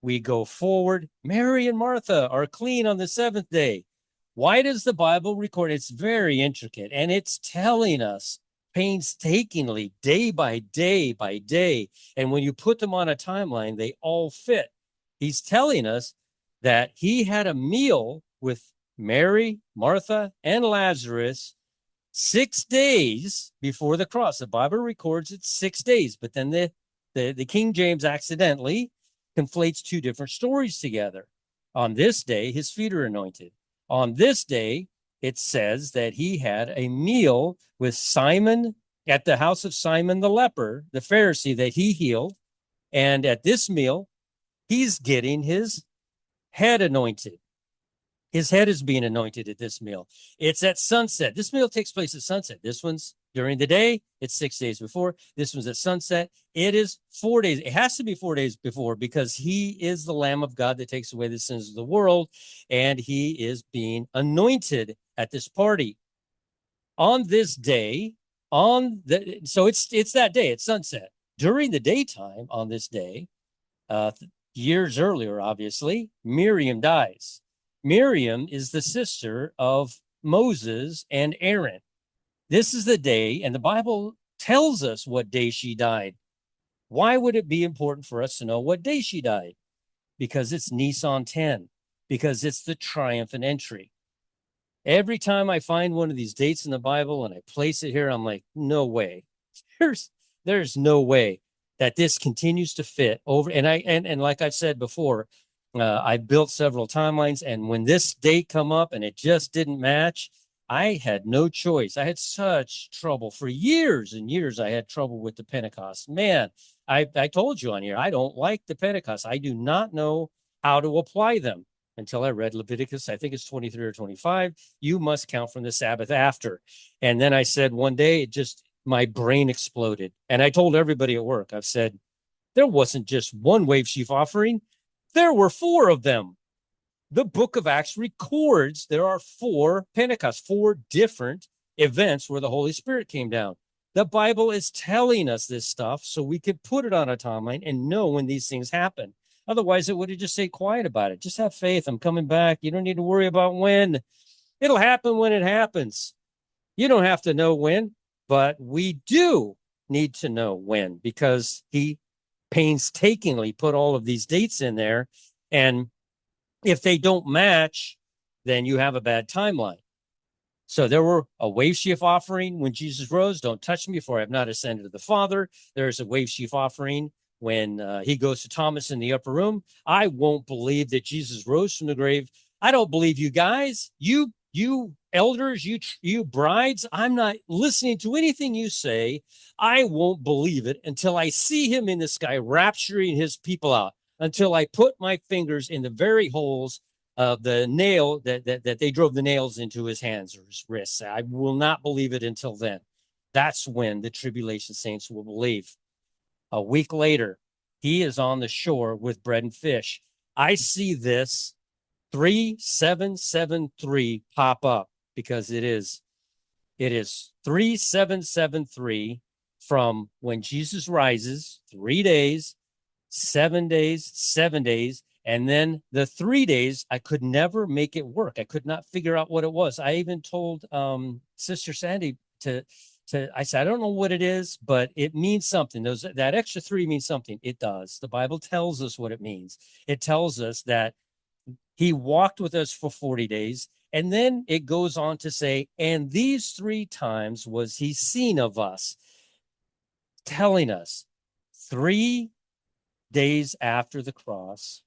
We go forward. Mary and Martha are clean on the 7th day. Why does the Bible record? It's very intricate, and it's telling us painstakingly, day by day by day. And when you put them on a timeline, they all fit. He's telling us that he had a meal with Mary, Martha, and Lazarus 6 days before the cross. The Bible records it's 6 days, but then the King James accidentally conflates 2 different stories together. On this day, his feet are anointed. On this day, it says that he had a meal with Simon at the house of Simon the leper, the Pharisee that he healed. And at this meal, he's getting his head anointed. His head is being anointed at this meal. It's at sunset. This meal takes place at sunset. This one's during the day. It's 6 days before. This one's at sunset. It is 4 days. It has to be 4 days before because he is the Lamb of God that takes away the sins of the world, and he is being anointed at this party. On this day, so it's that day, it's sunset. During the daytime on this day, years earlier, obviously, Miriam dies. Miriam is the sister of Moses and Aaron. This is the day, and the Bible tells us what day she died. Why would it be important for us to know what day she died? Because it's Nisan 10, because it's the triumphant entry. Every time I find one of these dates in the Bible and I place it here, I'm like, no way. There's no way that this continues to fit over. And like I've said before, I built several timelines, and when this date come up and it just didn't match, I had no choice. I had such trouble for years and years. I had trouble with the Pentecost. Man, I told you on here, I don't like the Pentecost. I do not know how to apply them until I read Leviticus. I think it's 23 or 25. You must count from the Sabbath after. And then I said one day, my brain exploded. And I told everybody at work, I've said, there wasn't just one wave sheaf offering. There were 4 of them. The book of Acts records there are 4 Pentecost, 4 different events where the Holy Spirit came down. The Bible is telling us this stuff so we could put it on a timeline and know when these things happen. Otherwise, it would have just stayed quiet about it. Just have faith. I'm coming back. You don't need to worry about when. It'll happen when it happens. You don't have to know when, but we do need to know when because he painstakingly put all of these dates in there. And if they don't match, then you have a bad timeline. So there were a wave sheaf offering when Jesus rose. Don't touch me, for I have not ascended to the Father. There's a wave sheaf offering when he goes to Thomas in the upper room. I won't believe that Jesus rose from the grave. I don't believe you guys. You elders, you brides, I'm not listening to anything you say. I won't believe it until I see him in the sky rapturing his people out, until I put my fingers in the very holes of the nail that they drove the nails into his hands or his wrists. I will not believe it until then. That's when the tribulation saints will believe. A week later, he is on the shore with bread and fish. I see this 3773 pop up because it is 3773 from when Jesus rises, 3 days, 7 days, 7 days, and then the 3 days. I could never make it work. I could not figure out what it was. I even told Sister Sandy I said, I don't know what it is, but it means something. That extra three means something. It does. The Bible tells us what it means. It tells us that he walked with us for 40 days. And then it goes on to say, and these 3 times was he seen of us, telling us 3 days after the cross,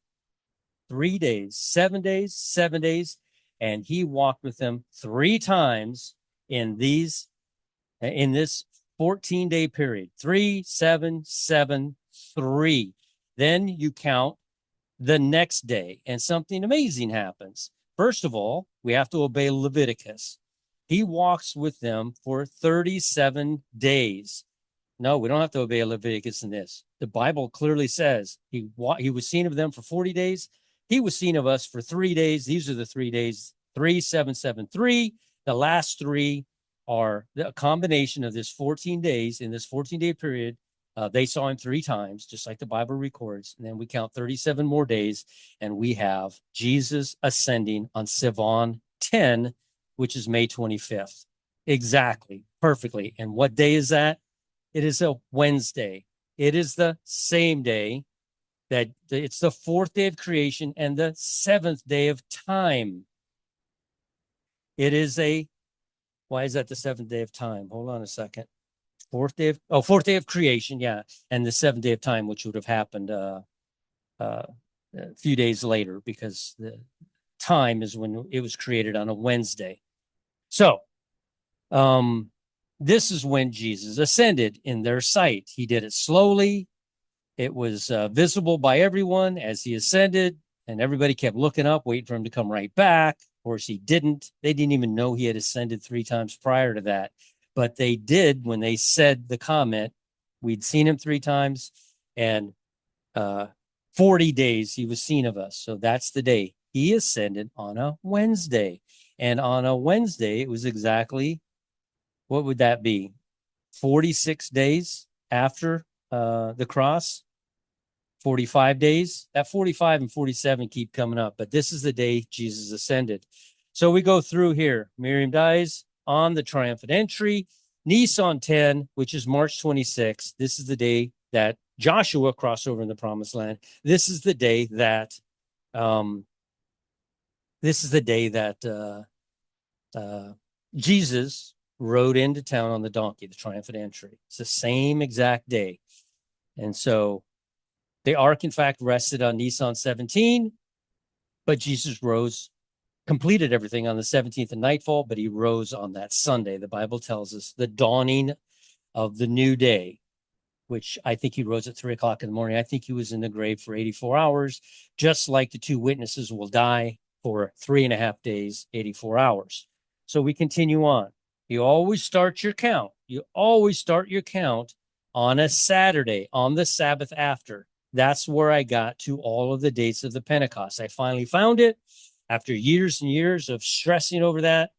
3 days, 7 days, 7 days, and he walked with them 3 times in this 14-day period. 3, 7, 7, 3. Then you count the next day, and something amazing happens. First of all, we have to obey Leviticus. He walks with them for 37 days. No, we don't have to obey Leviticus in this. The Bible clearly says he was seen of them for 40 days. He was seen of us for 3 days. These are the 3 days, 3, 7, 7, 3. The last 3 are a combination of this 14 days. In this 14-day period, they saw him 3 times, just like the Bible records. And then we count 37 more days, and we have Jesus ascending on Sivan 10, which is May 25th. Exactly, perfectly. And what day is that? It is a Wednesday. It is the same day that it's the 4th day of creation and the 7th day of time. It is why is that the 7th day of time? Hold on a second. 4th day of creation, yeah, and the 7th day of time, which would have happened a few days later, because the time is when it was created on a Wednesday. So, this is when Jesus ascended in their sight. He did it slowly. It was visible by everyone as he ascended, and everybody kept looking up, waiting for him to come right back. Of course, he didn't. They didn't even know he had ascended 3 times prior to that. But they did when they said the comment, we'd seen him 3 times, and 40 days he was seen of us. So that's the day he ascended, on a Wednesday. And on a Wednesday, it was exactly, what would that be? 46 days after the cross, 45 days. That 45 and 47 keep coming up, but this is the day Jesus ascended. So we go through here. Miriam dies on the triumphant entry. Nisan 10, which is March 26. This is the day that Joshua crossed over in the promised land. This is the day that Jesus rode into town on the donkey, the triumphant entry. It's the same exact day. And so the ark, in fact, rested on Nisan 17, but Jesus rose, completed everything on the 17th at nightfall, but he rose on that Sunday. The Bible tells us the dawning of the new day, which I think he rose at 3 o'clock in the morning. I think he was in the grave for 84 hours, just like the 2 witnesses will die for 3.5 days, 84 hours. So we continue on. You always start your count. You always start your count on a Saturday, on the Sabbath after. That's where I got to all of the dates of the Pentecost. I finally found it after years and years of stressing over that.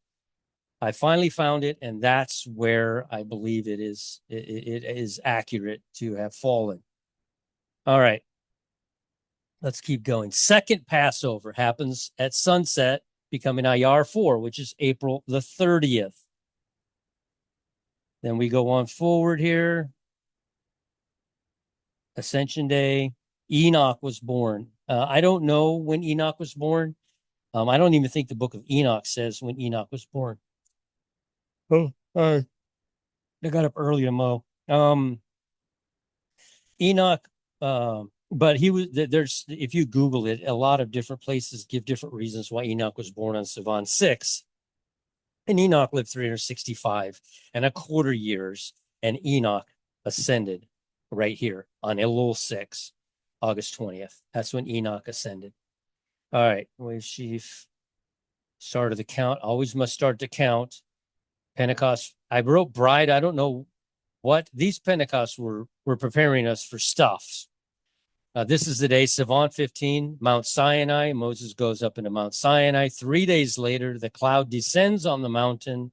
I finally found it, and that's where I believe it is accurate to have fallen. All right, let's keep going. Second Passover happens at sunset, becoming Iyar 4, which is April the 30th. Then we go on forward here. Ascension Day. Enoch was born. I don't know when Enoch was born. I don't even think the book of Enoch says when Enoch was born. Oh, I got up early to mow. Enoch, but there's, if you Google it, a lot of different places give different reasons why Enoch was born on Sivan 6. And Enoch lived 365.25 years, and Enoch ascended right here on Elul 6, August 20th. That's when Enoch ascended. All right, wave sheaf. Started the count. Always must start to count. Pentecost. I wrote bride. I don't know what these Pentecosts were preparing us for stuff. This is the day, Sivan 15, Mount Sinai. Moses goes up into Mount Sinai. 3 days later, the cloud descends on the mountain,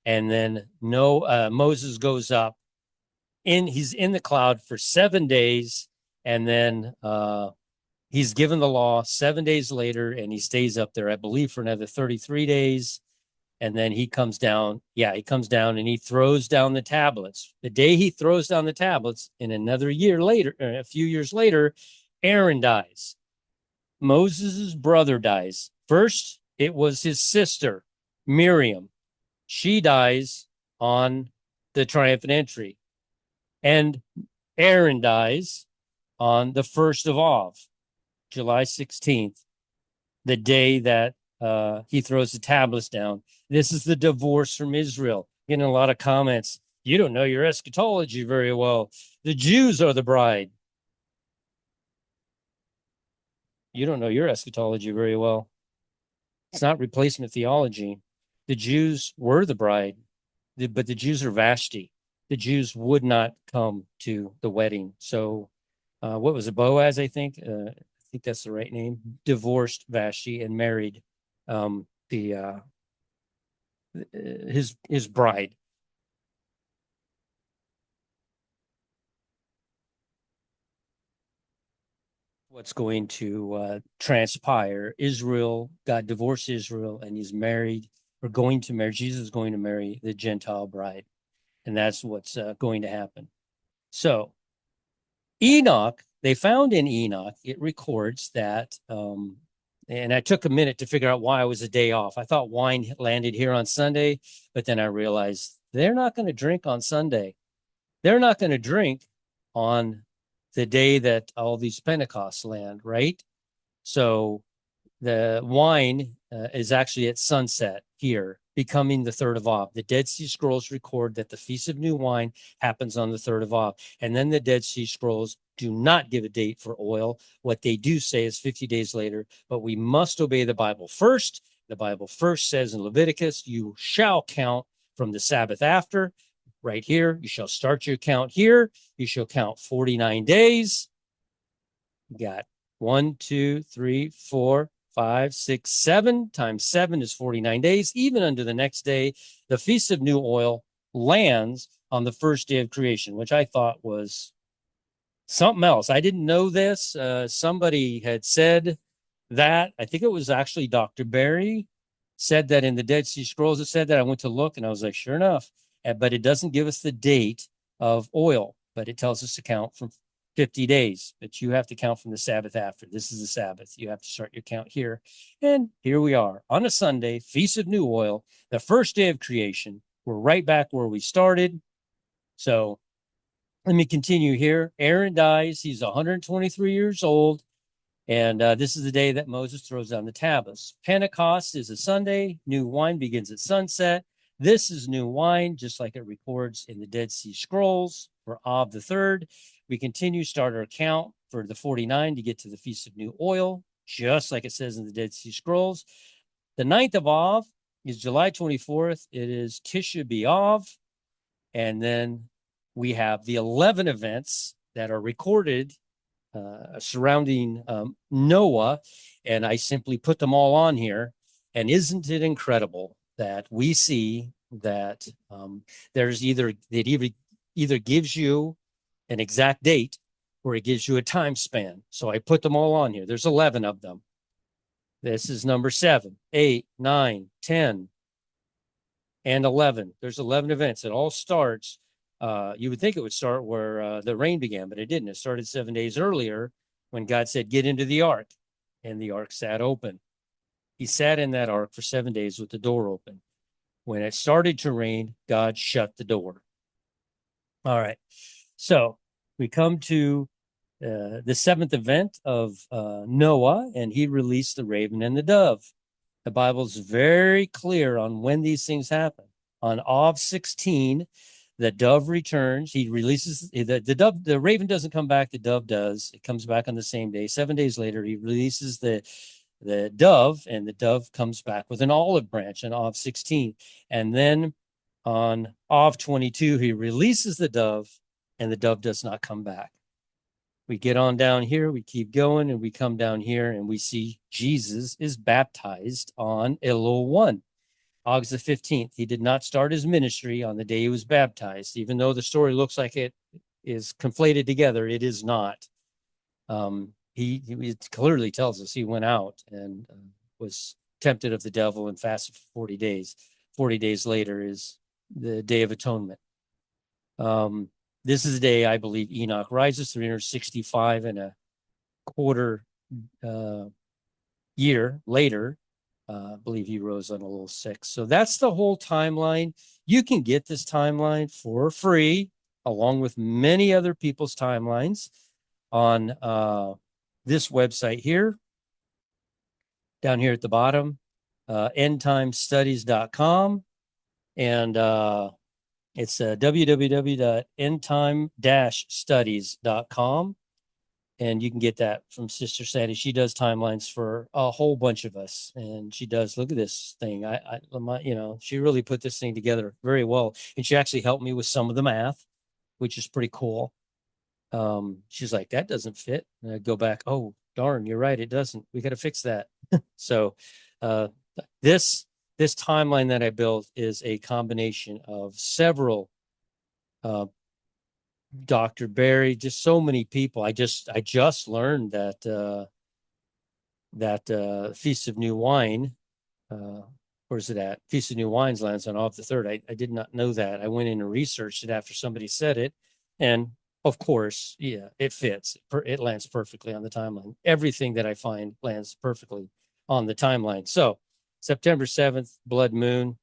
and then Moses goes up. He's in the cloud for 7 days, and then he's given the law 7 days later, and he stays up there, I believe, for another 33 days. And then he comes down. Yeah, he comes down and he throws down the tablets. The day he throws down the tablets, in another year later, a few years later, Aaron dies. Moses' brother dies. First, it was his sister, Miriam. She dies on the triumphant entry. And Aaron dies on the 1st of Av, July 16th, the day that he throws the tablets down. This is the divorce from Israel. Getting a lot of comments. You don't know your eschatology very well. The Jews are the bride. You don't know your eschatology very well. It's not replacement theology. The Jews were the bride, but the Jews are Vashti. The Jews would not come to the wedding. So, what was it, Boaz? I think that's the right name. Divorced Vashti and married the his bride. What's going to transpire? God divorced Israel, and he's married, or going to marry. Jesus is going to marry the Gentile bride, and that's what's going to happen. So, Enoch, they found in Enoch, it records that, and I took a minute to figure out why it was a day off. I thought wine landed here on Sunday, but then I realized they're not going to drink on Sunday. They're not going to drink on the day that all these Pentecosts land, right? So the wine is actually at sunset here, becoming the 3rd of Av. The Dead Sea Scrolls record that the Feast of New Wine happens on the 3rd of Av. And then the Dead Sea Scrolls do not give a date for oil. What they do say is 50 days later, but we must obey the Bible first. The Bible first says in Leviticus, you shall count from the Sabbath after. Right here, you shall start your count here. You shall count 49 days. You got 1, 2, 3, 4, 5, 6, 7 times 7 is 49 days. Even unto the next day, the Feast of New Oil lands on the first day of creation, which I thought was something else. I didn't know this. Somebody had said that. I think it was actually Dr. Barry said that in the Dead Sea Scrolls. It said that. I went to look and I was like, sure enough. But it doesn't give us the date of oil, but it tells us to count from 50 days, but you have to count from the Sabbath after. This is the Sabbath. You have to start your count here. And here we are on a Sunday, Feast of New Oil, the first day of creation. We're right back where we started. So let me continue here. Aaron dies. He's 123 years old. And this is the day that Moses throws down the tablets. Pentecost is a Sunday. New wine begins at sunset. This is new wine, just like it records in the Dead Sea Scrolls for Av the 3rd. We continue, start our count for the 49 to get to the Feast of New Oil, just like it says in the Dead Sea Scrolls. The 9th of Av is July 24th. It is Tisha B'Av. And then we have the 11 events that are recorded surrounding Noah, and I simply put them all on here. And isn't it incredible that we see that there's either gives you an exact date or it gives you a time span. So I put them all on here. There's 11 of them. This is number 7, 8, 9, 10, and 11. There's 11 events. It all starts. You would think it would start where the rain began, but it didn't. It started 7 days earlier when God said, get into the ark, and the ark sat open. He sat in that ark for 7 days with the door open. When it started to rain, God shut the door. All right. So we come to the 7th event of Noah, and he released the raven and the dove. The Bible's very clear on when these things happen. On Av 16, the dove returns. He releases the dove. The raven doesn't come back. The dove does. It comes back on the same day. 7 days later, he releases the dove, and the dove comes back with an olive branch on Av 16. And then on Av 22, he releases the dove, and the dove does not come back. We get on down here, we keep going, and we come down here, and we see Jesus is baptized on Elul 1, August the 15th. He did not start his ministry on the day he was baptized, even though the story looks like it is conflated together. It is not. He clearly tells us he went out and was tempted of the devil and fasted for 40 days. 40 days later is the Day of Atonement. This is the day I believe Enoch rises, 365 and a quarter year later. I believe he rose on Elul 6. So that's the whole timeline. You can get this timeline for free, along with many other people's timelines, on this website here, down here at the bottom, endtimestudies.com. And it's www.endtime-studies.com. And you can get that from Sister Sandy. She does timelines for a whole bunch of us. And she does, look at this thing. She really put this thing together very well. And she actually helped me with some of the math, which is pretty cool. She's like, that doesn't fit. And I go back, oh, darn, you're right. It doesn't. We got to fix that. So this timeline that I built is a combination of several Dr. Barry, just so many people. I just learned that Feast of New Wine, where's it at? Feast of New Wines lands on Av the 3rd. I did not know that. I went in and researched it after somebody said it, and of course, yeah, it fits. It lands perfectly on the timeline. Everything that I find lands perfectly on the timeline. So September 7th, blood moon.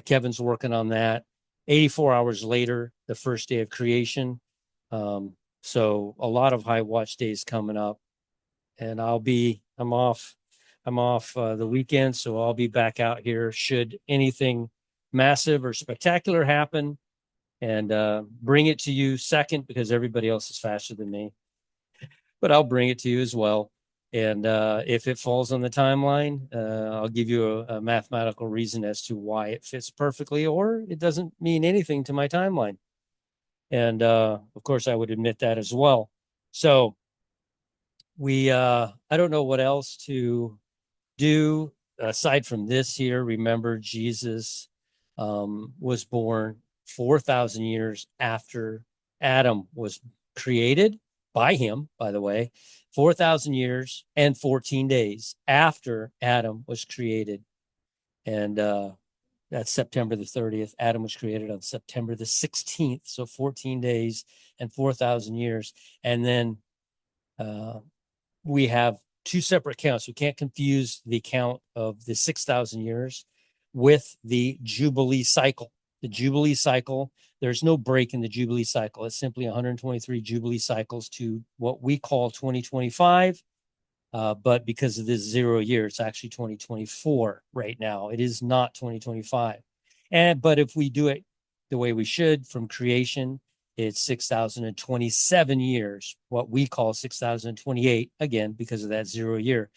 Kevin's working on that. 84 hours later, the first day of creation. So a lot of high watch days coming up, and I'm off the weekend, so I'll be back out here should anything massive or spectacular happen, and bring it to you second, because everybody else is faster than me, but I'll bring it to you as well. And if it falls on the timeline, I'll give you a mathematical reason as to why it fits perfectly, or it doesn't mean anything to my timeline. And of course, I would admit that as well. So I don't know what else to do aside from this here. Remember, Jesus was born 4,000 years after Adam was created by him, by the way, 4,000 years and 14 days after Adam was created. And that's September the 30th. Adam was created on September the 16th. So 14 days and 4,000 years. And then we have two separate counts. We can't confuse the count of the 6,000 years with the Jubilee cycle. The Jubilee cycle, there's no break in the Jubilee cycle. It's simply 123 Jubilee cycles to what we call 2025. But because of this 0 year, it's actually 2024 right now. It is not 2025. But if we do it the way we should from creation, it's 6,027 years, what we call 6,028, again, because of that 0 year.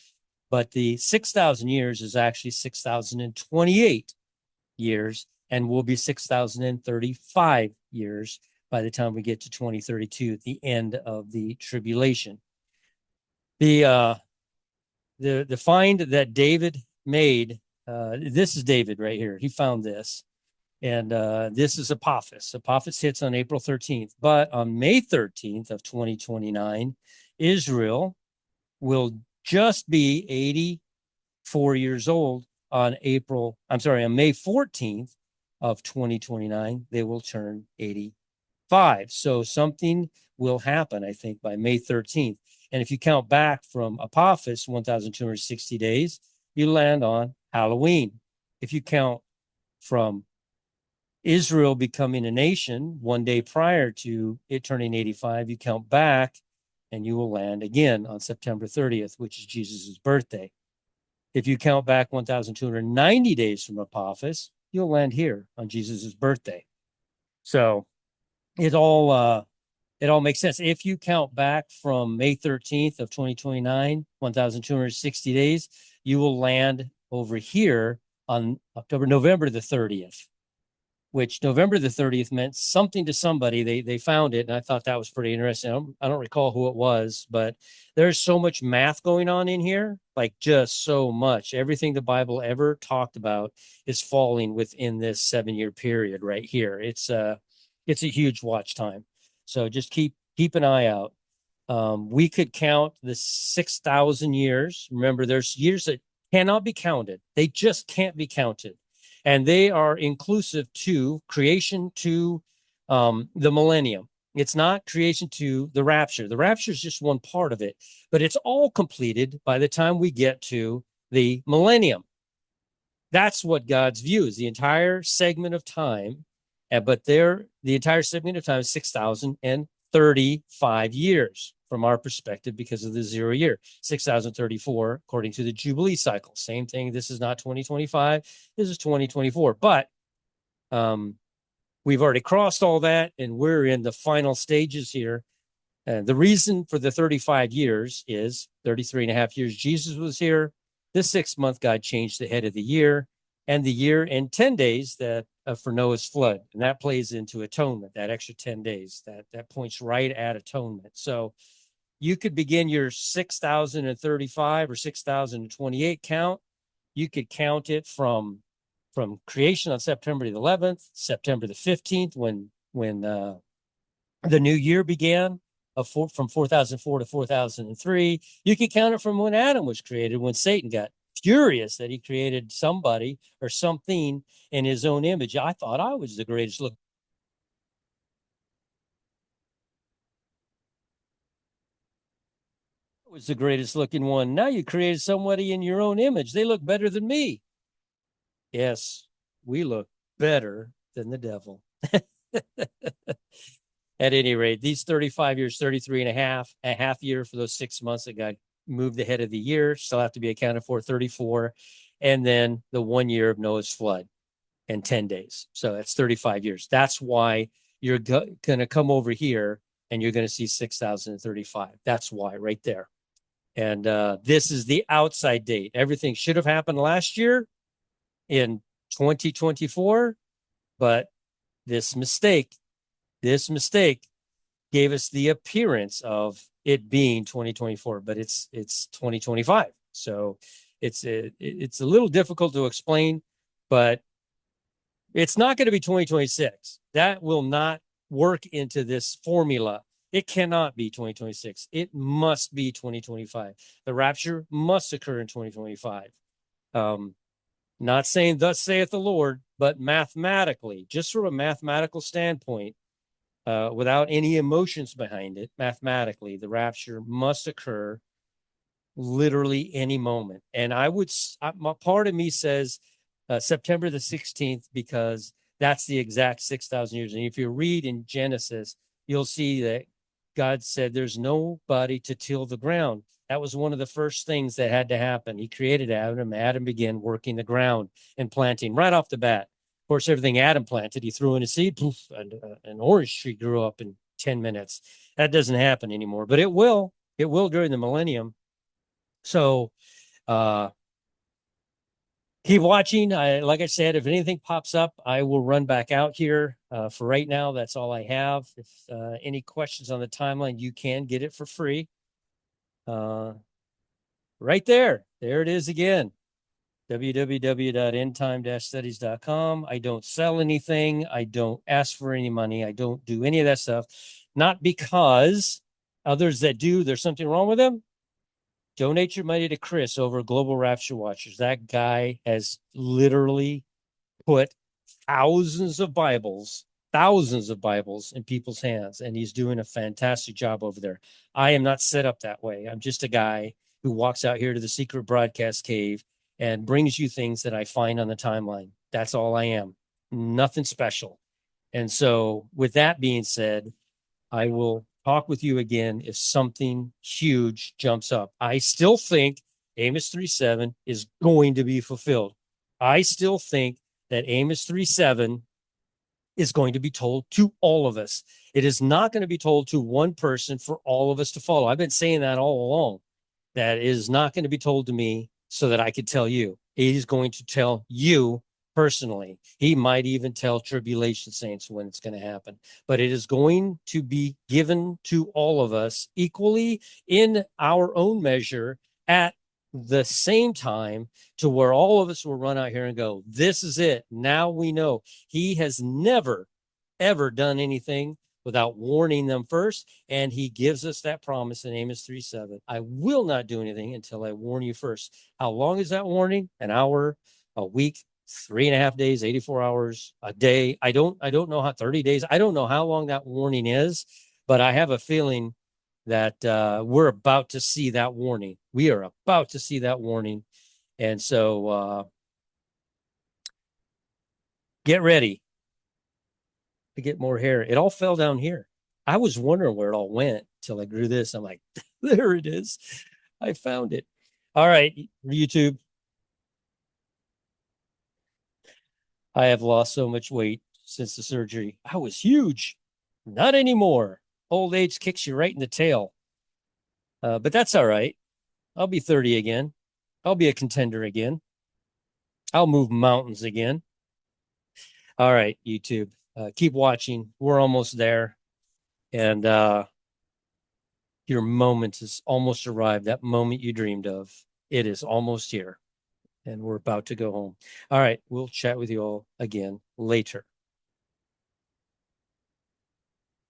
But the 6,000 years is actually 6,028 years, and will be 6,035 years by the time we get to 2032, at the end of the tribulation. The find that David made, this is David right here. He found this. And this is Apophis. Apophis hits on April 13th. But on May 13th of 2029, Israel will just be 84 years old. On May 14th of 2029, they will turn 85. So something will happen, I think, by May 13th. And if you count back from Apophis, 1,260 days, you land on Halloween. If you count from Israel becoming a nation 1 day prior to it turning 85, you count back, and you will land again on September 30th, which is Jesus's birthday. If you count back 1,290 days from Apophis, you'll land here on Jesus's birthday. So it all makes sense. If you count back from May 13th of 2029, 1,260 days, you will land over here on November the 30th. which November the 30th meant something to somebody. They found it, and I thought that was pretty interesting. I don't recall who it was, but there's so much math going on in here, like just so much. Everything the Bible ever talked about is falling within this 7-year period right here. It's a huge watch time. So just keep an eye out. We could count the 6,000 years. Remember, there's years that cannot be counted. They just can't be counted. And they are inclusive to creation to the millennium. It's not creation to the rapture. The rapture is just one part of it, but it's all completed by the time we get to the millennium. That's what God's view is, the entire segment of time. But the entire segment of time is 6,035 years from our perspective because of the 0 year. 6,034 according to the Jubilee cycle. Same thing. This is not 2025. This is 2024. But we've already crossed all that, and we're in the final stages here. And the reason for the 35 years is 33 and a half years Jesus was here. This 6th month, God changed the head of the year, and the year and 10 days that for Noah's flood. And that plays into atonement, that extra 10 days. That points right at atonement. So you could begin your 6,035 or 6,028 count. You could count it from creation on September the 11th, September the 15th, when the new year began, from 4004 to 4003. You can count it from when Adam was created, when Satan got furious that he created somebody or something in his own image. I thought I was the greatest look. Was the greatest looking one. Now you created somebody in your own image. They look better than me. Yes, we look better than the devil. At any rate, these 35 years, 33 and a half year for those 6 months that got moved ahead of the year, still have to be accounted for, 34. And then the 1 year of Noah's flood and 10 days. So that's 35 years. That's why you're going to come over here and you're going to see 6,035. That's why right there. And this is the outside date. Everything should have happened last year in 2024, but this mistake gave us the appearance of it being 2024, but it's 2025. So it's a little difficult to explain, but it's not going to be 2026. That will not work into this formula. It cannot be 2026. It must be 2025. The rapture must occur in 2025. Not saying thus saith the Lord, but mathematically, just from a mathematical standpoint, without any emotions behind it, mathematically, the rapture must occur literally any moment. And part of me says September the 16th, because that's the exact 6,000 years. And if you read in Genesis, you'll see that God said there's nobody to till the ground. That was one of the first things that had to happen. He created Adam. Adam began working the ground and planting right off the bat. Of course, everything Adam planted, he threw in a seed, poof, an orange tree grew up in 10 minutes. That doesn't happen anymore, but it will. It will during the millennium. So keep watching. Like I said, if anything pops up, I will run back out here. For right now, that's all I have. If any questions on the timeline, you can get it for free. Right there. There it is again. www.endtime-studies.com. I don't sell anything. I don't ask for any money. I don't do any of that stuff. Not because others that do, there's something wrong with them. Donate your money to Chris over at Global Rapture Watchers. That guy has literally put thousands of Bibles in people's hands, and he's doing a fantastic job over there. I am not set up that way. I'm just a guy who walks out here to the secret broadcast cave and brings you things that I find on the timeline. That's all I am. Nothing special. And so with that being said, I will talk with you again if something huge jumps up. I still think Amos 3:7 is going to be fulfilled. I still think that Amos 3:7 is going to be told to all of us. It is not going to be told to one person for all of us to follow. I've been saying that all along. That is not going to be told to me so that I could tell you. It is going to tell you personally. He might even tell tribulation saints when it's going to happen, but it is going to be given to all of us equally in our own measure at the same time, to where all of us will run out here and go, this is it. Now we know. He has never, ever done anything without warning them first. And he gives us that promise in Amos 3:7. I will not do anything until I warn you first. How long is that warning? An hour, a week, 3.5 days, 84 hours, a day. I don't know how, 30 days. I don't know how long that warning is, but I have a feeling that we're about to see that warning. We are about to see that warning. And so get ready to get more hair. It all fell down here. I was wondering where it all went till I grew this. I'm like, there it is. I found it. All right, YouTube. I have lost so much weight since the surgery. I was huge. Not anymore. Old age kicks you right in the tail. But that's all right. I'll be 30 again. I'll be a contender again. I'll move mountains again. All right, YouTube. Keep watching. We're almost there. And your moment has almost arrived. That moment you dreamed of. It is almost here. And we're about to go home. All right. We'll chat with you all again later.